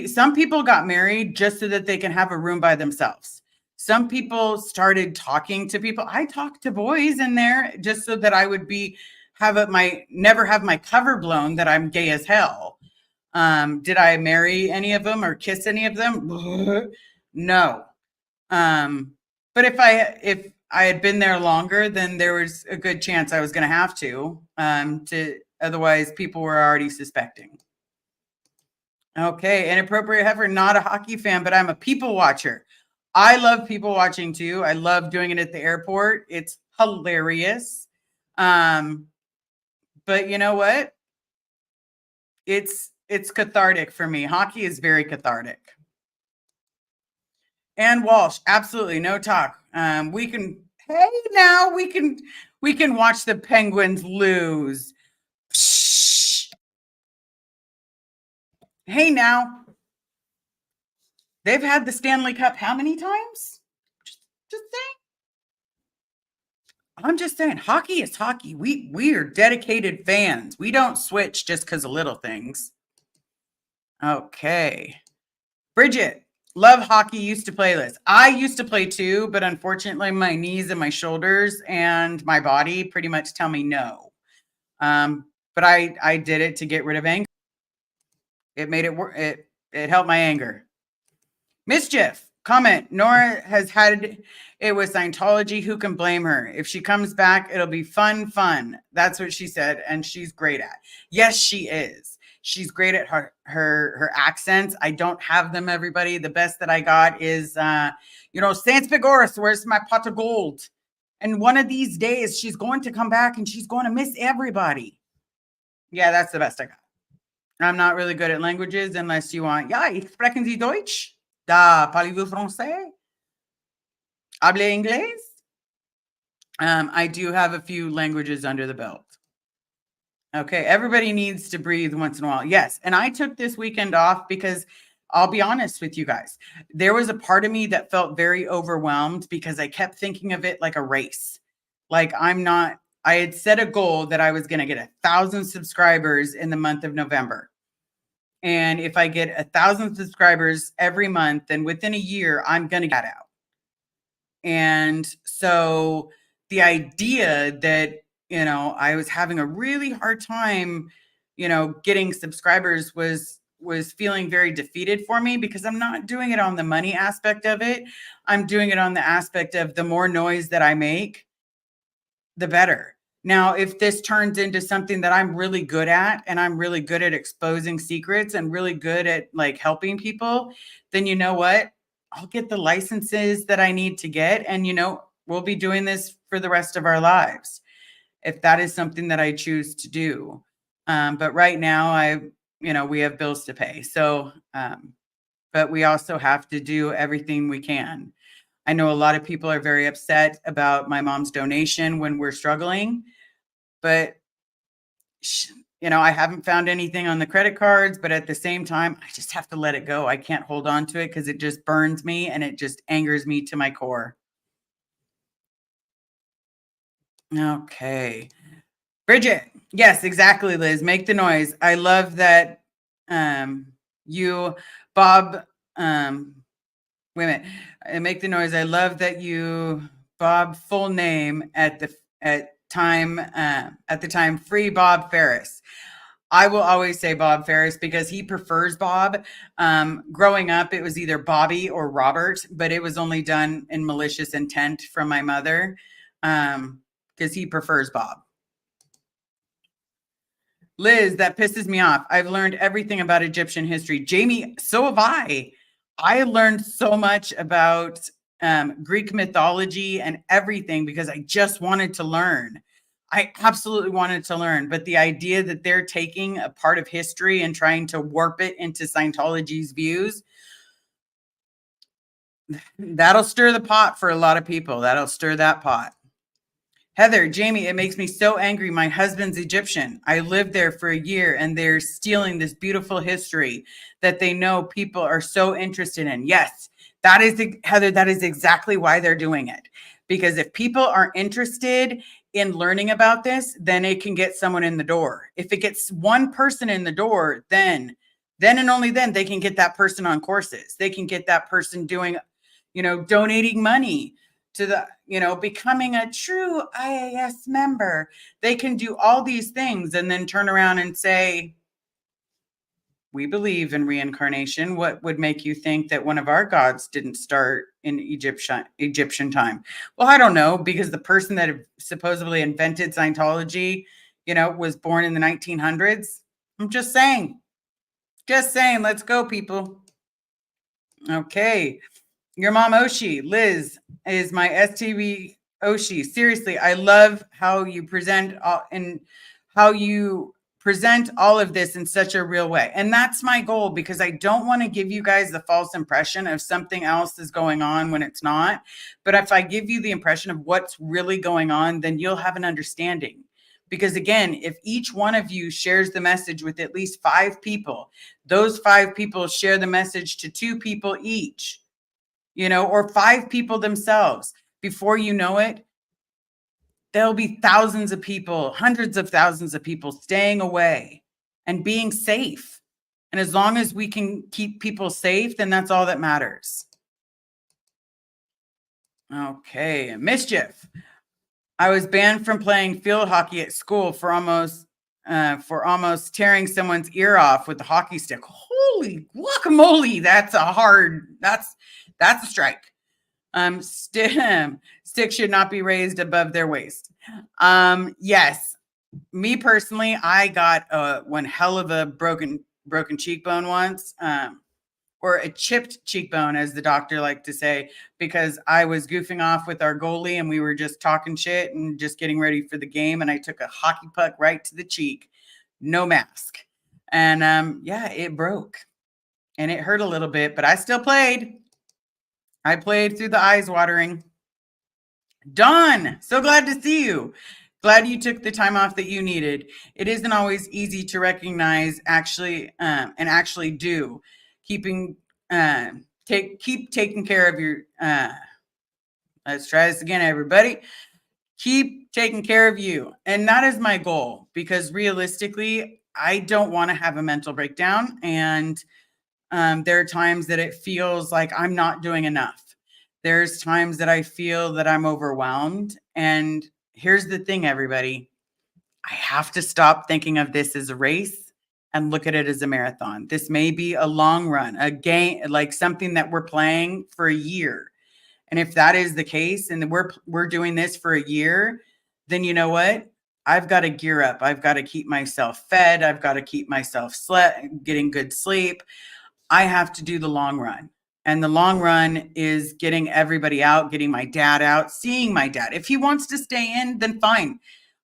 Some people got married just so that they can have a room by themselves. Some people started talking to people. I talked to boys in there just so that I would never have my cover blown that I'm gay as hell. Did I marry any of them or kiss any of them? No. But if I had been there longer, then there was a good chance I was going to have to otherwise people were already suspecting. Okay, inappropriate heifer, not a hockey fan, but I'm a people watcher. I love people watching too. I love doing it at the airport. It's hilarious. But you know what? It's cathartic for me. Hockey is very cathartic. And Walsh, absolutely no talk. We can we can watch the Penguins lose. Psh. Hey now. They've had the Stanley Cup how many times? Just saying. I'm just saying, hockey is hockey. We are dedicated fans. We don't switch just because of little things. Okay. Bridget, love hockey, used to play this. I used to play too, but unfortunately my knees and my shoulders and my body pretty much tell me no. But I did it to get rid of anger. It made it work. It helped my anger. Mischief, comment, Nora has had it with Scientology. Who can blame her? If she comes back, it'll be fun. That's what she said, and she's great at. Yes, she is. She's great at her accents. I don't have them, everybody. The best that I got is, Sans Pigoris, where's my pot of gold? And one of these days, she's going to come back and she's going to miss everybody. Yeah, that's the best I got. I'm not really good at languages unless you want, ja, ich sprechen Sie Deutsch? Da, parlez-vous français? Hable inglés? I do have a few languages under the belt. Okay, everybody needs to breathe once in a while. Yes, and I took this weekend off because I'll be honest with you guys. There was a part of me that felt very overwhelmed because I kept thinking of it like a race. Like I had set a goal that I was going to get 1,000 subscribers in the month of November. And if I get 1,000 subscribers every month, then within a year, I'm going to get out. And so the idea that, I was having a really hard time, getting subscribers was feeling very defeated for me because I'm not doing it on the money aspect of it. I'm doing it on the aspect of the more noise that I make, the better. Now, if this turns into something that I'm really good at and I'm really good at exposing secrets and really good at like helping people, then you know what? I'll get the licenses that I need to get. And, we'll be doing this for the rest of our lives if that is something that I choose to do. But right now we have bills to pay. So, but we also have to do everything we can. I know a lot of people are very upset about my mom's donation when we're struggling, but I haven't found anything on the credit cards, but at the same time, I just have to let it go. I can't hold on to it because it just burns me and it just angers me to my core. Okay. Bridget. Yes, exactly, Liz. Make the noise. I love that you, Bob, wait a minute. Make the noise. I love that you, Bob, full name at the time, free Bob Ferris. I will always say Bob Ferris because he prefers Bob. Growing up, it was either Bobby or Robert, but it was only done in malicious intent from my mother because he prefers Bob. Liz, that pisses me off. I've learned everything about Egyptian history. Jamie, so have I. I learned so much about Greek mythology and everything because I just wanted to learn. I absolutely wanted to learn, but the idea that they're taking a part of history and trying to warp it into Scientology's views, that'll stir the pot for a lot of people. That'll stir that pot. Heather, Jamie, it makes me so angry. My husband's Egyptian. I lived there for a year and they're stealing this beautiful history that they know people are so interested in. Yes, That is, Heather, that is exactly why they're doing it. Because if people are interested in learning about this, then it can get someone in the door. If it gets one person in the door, then and only then they can get that person on courses. They can get that person doing, donating money to the, becoming a true IAS member. They can do all these things and then turn around and say, we believe in reincarnation. What would make you think that one of our gods didn't start in Egyptian time? Well, I don't know, because the person that supposedly invented Scientology, was born in the 1900s. I'm just saying. Let's go, people. Okay. Your mom, Oshi, Liz, is my STV Oshi. Seriously, I love how you present all of this in such a real way. And that's my goal, because I don't want to give you guys the false impression of something else is going on when it's not. But if I give you the impression of what's really going on, then you'll have an understanding. Because again, if each one of you shares the message with at least 5 people, those 5 people share the message to 2 people each, or 5 people themselves. Before you know it, there'll be thousands of people, hundreds of thousands of people staying away and being safe. And as long as we can keep people safe, then that's all that matters. Okay, Mischief. I was banned from playing field hockey at school for almost tearing someone's ear off with the hockey stick. Holy guacamole! That's a strike. Stick should not be raised above their waist. Yes, me personally, I got one hell of a broken cheekbone once, or a chipped cheekbone, as the doctor liked to say, because I was goofing off with our goalie and we were just talking shit and just getting ready for the game, and I took a hockey puck right to the cheek, no mask, and yeah, it broke and it hurt a little bit, but I still played. I played through the eyes watering. Dawn, so glad to see you. Glad you took the time off that you needed. It isn't always easy to recognize and actually do. Keep taking care of your, let's try this again, everybody. Keep taking care of you. And that is my goal, because realistically, I don't want to have a mental breakdown. And there are times that it feels like I'm not doing enough. There's times that I feel that I'm overwhelmed. And here's the thing, everybody. I have to stop thinking of this as a race and look at it as a marathon. This may be a long run, a game, like something that we're playing for a year. And if that is the case, and we're doing this for a year, then you know what? I've got to gear up. I've got to keep myself fed. I've got to keep myself getting good sleep. I have to do the long run. And the long run is getting everybody out, getting my dad out, seeing my dad. If he wants to stay in, then fine.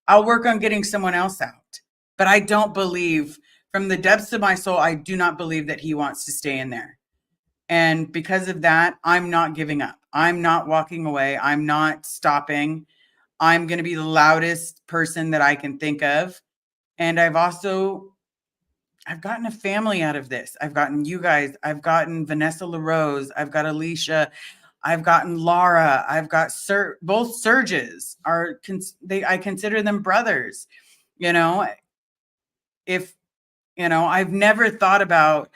I'll work on getting someone else out. But I don't believe, from the depths of my soul, I do not believe that he wants to stay in there. And because of that, I'm not giving up. I'm not walking away. I'm not stopping. I'm going to be the loudest person that I can think of. And I've gotten a family out of this. I've gotten you guys. I've gotten Vanessa LaRose. I've got Alicia. I've gotten Laura. I've got both Surges. I consider them brothers. I've never thought about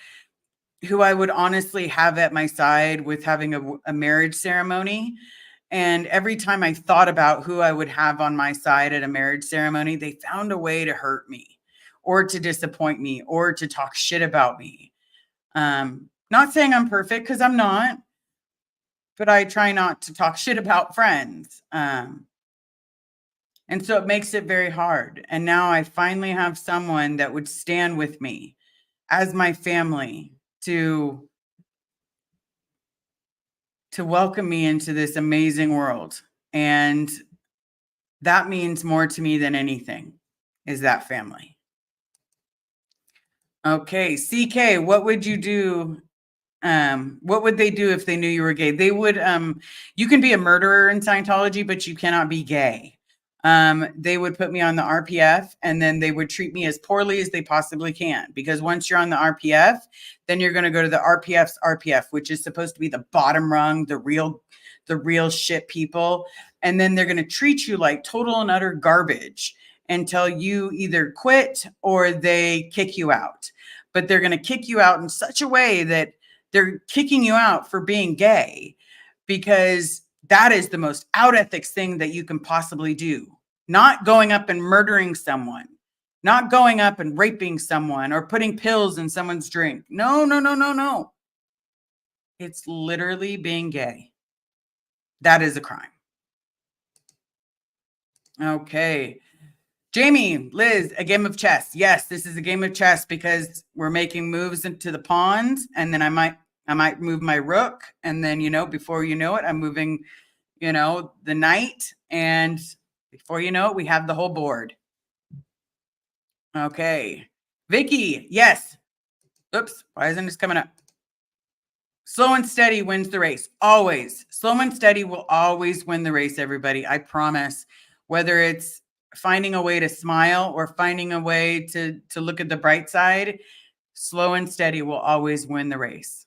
who I would honestly have at my side with having a marriage ceremony. And every time I thought about who I would have on my side at a marriage ceremony, they found a way to hurt me, or to disappoint me, or to talk shit about me. Not saying I'm perfect, because I'm not, but I try not to talk shit about friends. And so it makes it very hard. And now I finally have someone that would stand with me as my family to welcome me into this amazing world. And that means more to me than anything, is that family. Okay, CK, what would you do? What would they do if they knew you were gay? They would, you can be a murderer in Scientology, but you cannot be gay. they would put me on the RPF, and then they would treat me as poorly as they possibly can. Because once you're on the RPF, then you're going to go to the RPF's RPF, which is supposed to be the bottom rung, the real shit people. And then they're going to treat you like total and utter garbage until you either quit or they kick you out. But they're going to kick you out in such a way that they're kicking you out for being gay, because that is the most out ethics thing that you can possibly do. Not going up and murdering someone, not going up and raping someone or putting pills in someone's drink. No, no, no, no, no. It's literally being gay. That is a crime. Okay. Jamie, Liz, a game of chess. Yes, this is a game of chess because we're making moves into the pawns, and then I might move my rook, and then, before you know it, I'm moving, the knight, and before you know it, we have the whole board. Okay. Vicky, yes. Oops, why isn't this coming up? Slow and steady wins the race. Always. Slow and steady will always win the race, everybody. I promise. Whether it's finding a way to smile or finding a way to look at the bright side, slow and steady will always win the race.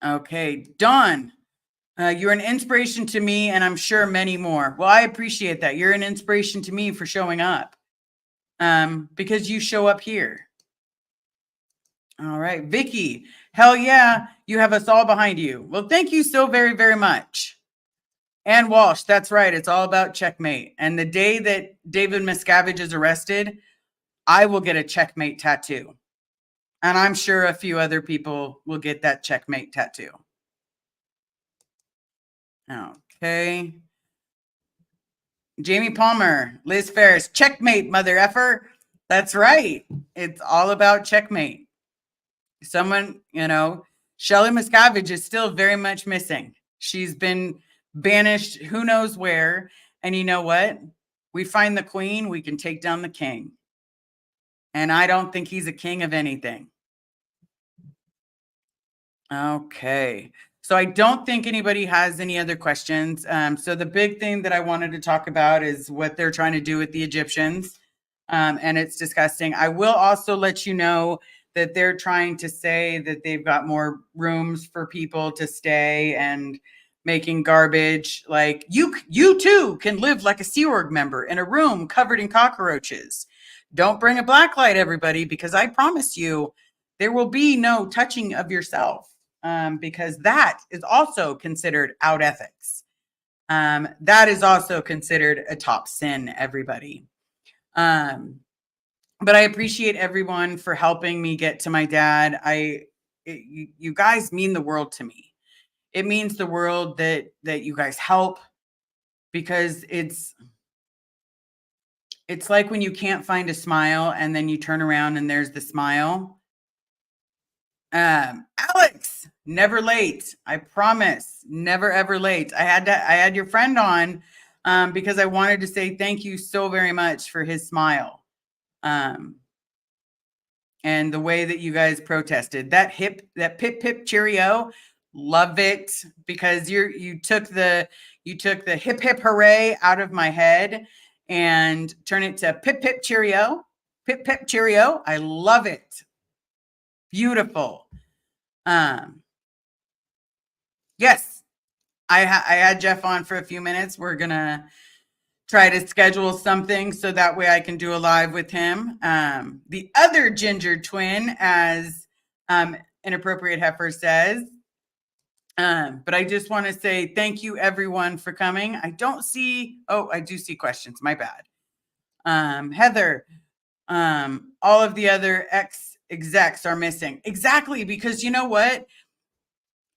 Okay. Dawn, you're an inspiration to me, and I'm sure many more. Well, I appreciate that. You're an inspiration to me for showing up, because you show up here. All right. Vicky, hell yeah, you have us all behind you. Well, thank you so very, very much. And Walsh, that's right. It's all about checkmate. And the day that David Miscavige is arrested, I will get a checkmate tattoo. And I'm sure a few other people will get that checkmate tattoo. Okay. Jamie Palmer, Liz Ferris, checkmate, mother effer. That's right. It's all about checkmate. Someone, Shelley Miscavige is still very much missing. She's been banished who knows where. And you know what? We find the queen, we can take down the king. And I don't think he's a king of anything. Okay. So I don't think anybody has any other questions. So the big thing that I wanted to talk about is what they're trying to do with the Egyptians. And it's disgusting. I will also let you know that they're trying to say that they've got more rooms for people to stay and making garbage. Like you too can live like a Sea Org member in a room covered in cockroaches. Don't bring a blacklight, everybody, because I promise you there will be no touching of yourself, because that is also considered out ethics. That is also considered a top sin, everybody. But I appreciate everyone for helping me get to my dad. You guys mean the world to me. It means the world that you guys help, because it's like when you can't find a smile and then you turn around and there's the smile. Alex, never late. I promise, never ever late. I had your friend on because I wanted to say thank you so very much for his smile. And the way that you guys protested, that pip pip cheerio, love it, because you took the hip hip hooray out of my head and turn it to pip pip cheerio, pip pip cheerio. I love it. Beautiful. Yes, I had Jeff on for a few minutes. We're gonna try to schedule something so that way I can do a live with him. The other ginger twin, as Inappropriate Heifer says. But I just want to say thank you, everyone, for coming. I do see questions. My bad. Heather, all of the other ex-execs are missing. Exactly, because you know what?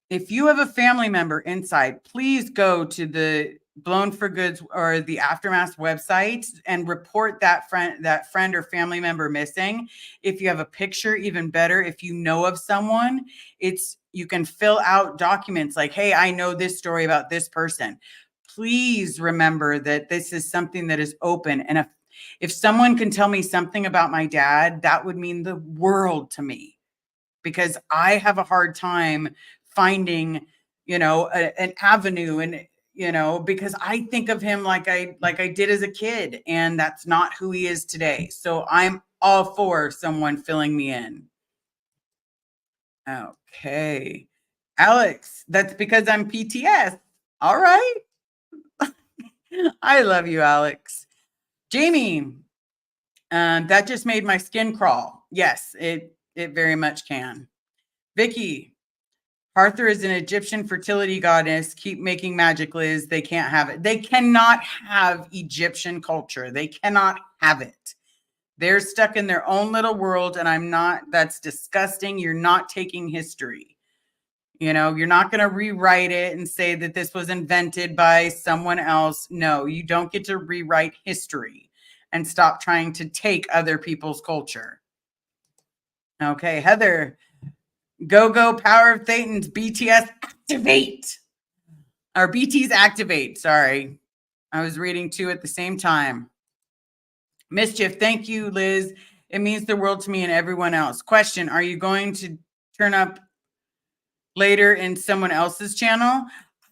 If you have a family member inside, please go to the Blown for Goods or the Aftermath website and report that friend or family member missing. If you have a picture, even better. If you know of someone, you can fill out documents like, hey, I know this story about this person. Please remember that this is something that is open. And if someone can tell me something about my dad, that would mean the world to me, because I have a hard time finding, an avenue and, you know, because I think of him like I did as a kid, and that's not who he is today. So I'm all for someone filling me in. Okay. Alex, that's because I'm PTS. All right. I love you, Alex. Jamie, that just made my skin crawl. Yes, it very much can. Vicky, Arthur is an Egyptian fertility goddess. Keep making magic, Liz. They can't have it. They cannot have Egyptian culture. They cannot have it. They're stuck in their own little world, and I'm not. That's disgusting. You're not taking history. You know, you're not going to rewrite it and say that this was invented by someone else. No, you don't get to rewrite history and stop trying to take other people's culture. Okay, Heather, go Power of Thetans, BTS activate. Or BT's activate, sorry. I was reading two at the same time. Mischief, thank you, Liz. It means the world to me and everyone else. Question, are you going to turn up later in someone else's channel?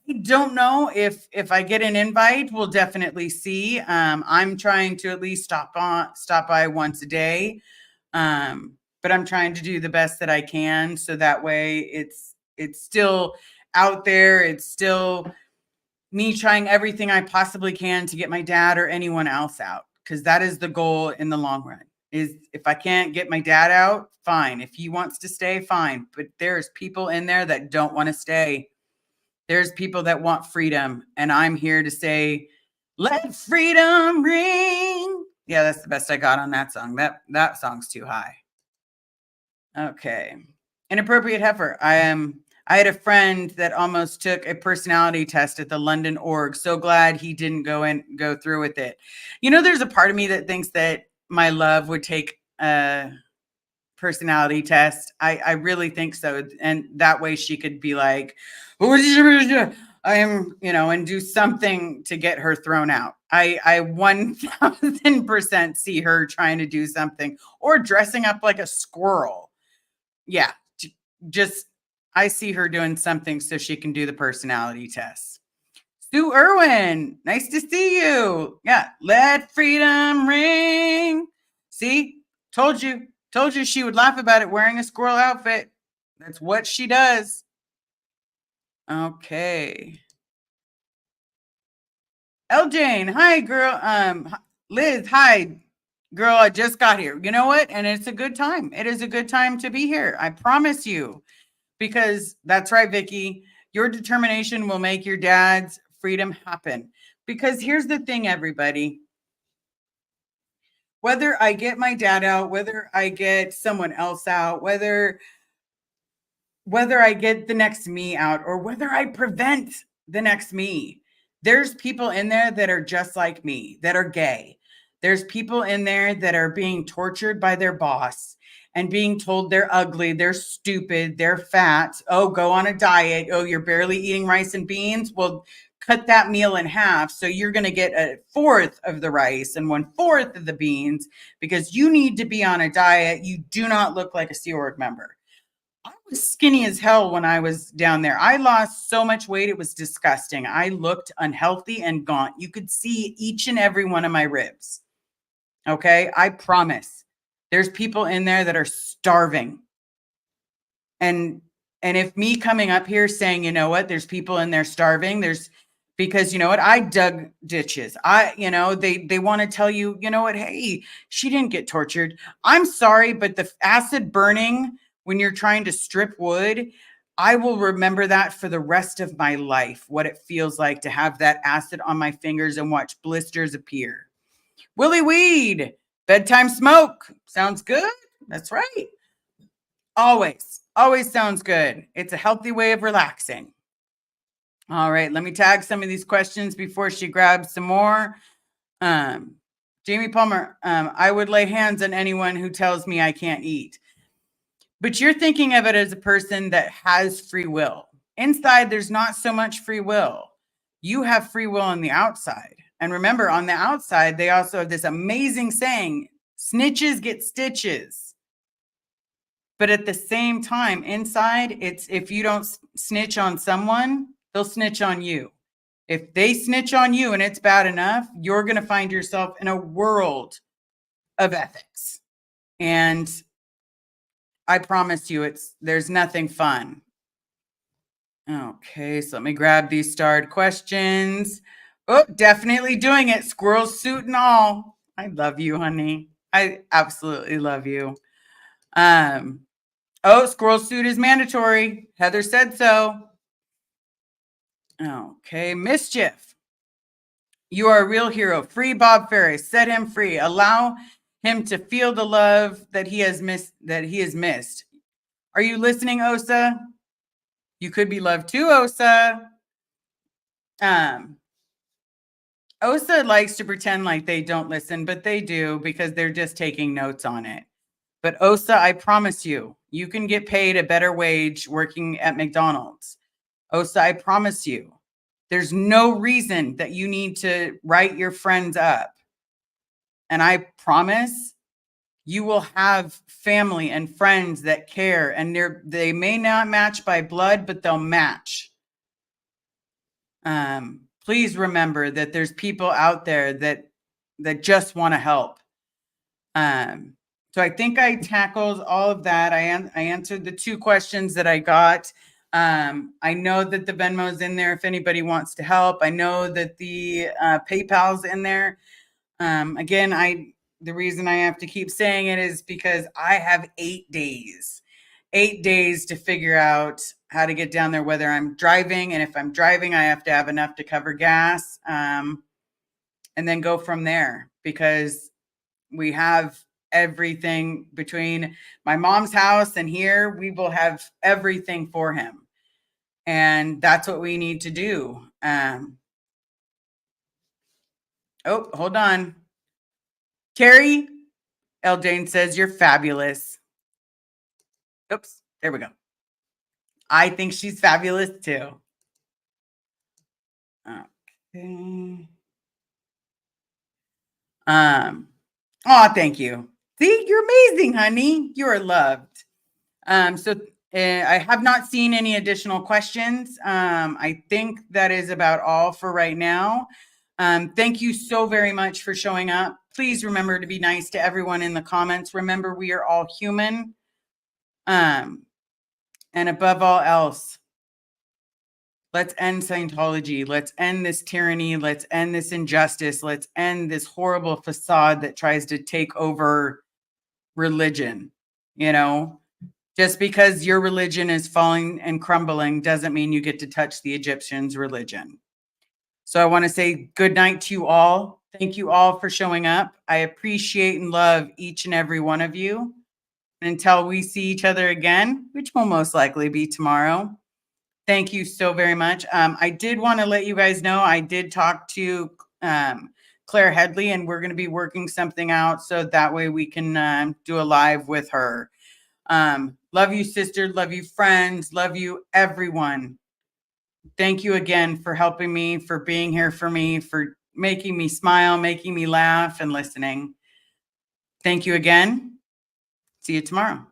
I don't know. If I get an invite, we'll definitely see. I'm trying to at least stop by once a day. But I'm trying to do the best that I can, so that way it's still out there. It's still me trying everything I possibly can to get my dad or anyone else out, because that is the goal in the long run. Is if I can't get my dad out, fine. If he wants to stay, fine. But there's people in there that don't want to stay. There's people that want freedom, and I'm here to say, let freedom ring. Yeah, that's the best I got on that song. That song's too high. Okay. Inappropriate heifer. I had a friend that almost took a personality test at the London org. So glad he didn't go through with it. You know, there's a part of me that thinks that my love would take a personality test. I really think so. And that way she could be like, I am, you know, and do something to get her thrown out. I 1000% see her trying to do something, or dressing up like a squirrel. Yeah, just I see her doing something so she can do the personality test. Sue Irwin, nice to see you. Yeah, let freedom ring. See, told you she would laugh about it wearing a squirrel outfit. That's what she does. Okay. L Jane, hi girl. Liz, hi girl. I just got here. You know what? And it's a good time. It is a good time to be here. I promise you. Because that's right, Vicky, your determination will make your dad's freedom happen. Because here's the thing, everybody. Whether I get my dad out, whether I get someone else out, whether I get the next me out, or whether I prevent the next me, there's people in there that are just like me, that are gay. There's people in there that are being tortured by their boss and being told they're ugly, they're stupid, they're fat. Oh, go on a diet. Oh, you're barely eating rice and beans. Well, cut that meal in half. So you're going to get a fourth of the rice and 1/4 of the beans because you need to be on a diet. You do not look like a Sea Org member. I was skinny as hell when I was down there. I lost so much weight. It was disgusting. I looked unhealthy and gaunt. You could see each and every one of my ribs. Okay. I promise. There's people in there that are starving. And if me coming up here saying, you know what, there's people in there starving, because you know what, I dug ditches. They want to tell you, you know what, hey, she didn't get tortured. I'm sorry, but the acid burning when you're trying to strip wood, I will remember that for the rest of my life, what it feels like to have that acid on my fingers and watch blisters appear. Willie Weed, bedtime smoke. Sounds good. That's right. Always sounds good. It's a healthy way of relaxing. All right, let me tag some of these questions before she grabs some more. Jamie Palmer, I would lay hands on anyone who tells me I can't eat. But you're thinking of it as a person that has free will. Inside, there's not so much free will. You have free will on the outside. And remember, on the outside, they also have this amazing saying, snitches get stitches. But at the same time, inside, it's if you don't snitch on someone, they'll snitch on you. If they snitch on you and it's bad enough, you're going to find yourself in a world of ethics. And I promise you, there's nothing fun. Okay, so let me grab these starred questions. Oh, definitely doing it. Squirrel suit and all. I love you, honey. I absolutely love you. Oh, squirrel suit is mandatory. Heather said so. Okay, mischief. You are a real hero. Free Bob Ferris. Set him free. Allow him to feel the love that he has missed. Are you listening, Osa? You could be loved too, Osa. Osa likes to pretend like they don't listen, but they do because they're just taking notes on it. But Osa, I promise you, you can get paid a better wage working at McDonald's. Osa, I promise you, there's no reason that you need to write your friends up. And I promise you will have family and friends that care, and they may not match by blood, but they'll match. Please remember that there's people out there that just want to help. So I think I tackled all of that. I answered the 2 questions that I got. I know that the Venmo's in there if anybody wants to help. I know that the PayPal's in there. Again, the reason I have to keep saying it is because I have 8 days. 8 days to figure out how to get down there, whether I'm driving. And if I'm driving, I have to have enough to cover gas, and then go from there, because we have everything between my mom's house and here. We will have everything for him. And that's what we need to do. Oh, hold on. Carrie L. Jane says, you're fabulous. Oops, there we go. I think she's fabulous too. Okay. Oh, thank you. See, you're amazing, honey. You are loved. I have not seen any additional questions. I think that is about all for right now. Thank you so very much for showing up. Please remember to be nice to everyone in the comments. Remember, we are all human. And above all else, let's end Scientology. Let's end this tyranny. Let's end this injustice. Let's end this horrible facade that tries to take over religion. You know, just because your religion is falling and crumbling doesn't mean you get to touch the Egyptians' religion. So I want to say good night to you all. Thank you all for showing up. I appreciate and love each and every one of you. And until we see each other again, which will most likely be tomorrow, thank you so very much. I did want to let you guys know, I did talk to Claire Headley, and we're going to be working something out so that way we can do a live with her. Love you, sister. Love you, friends. Love you, everyone. Thank you again for helping me, for being here for me, for making me smile, making me laugh, and listening. Thank you again. See you tomorrow.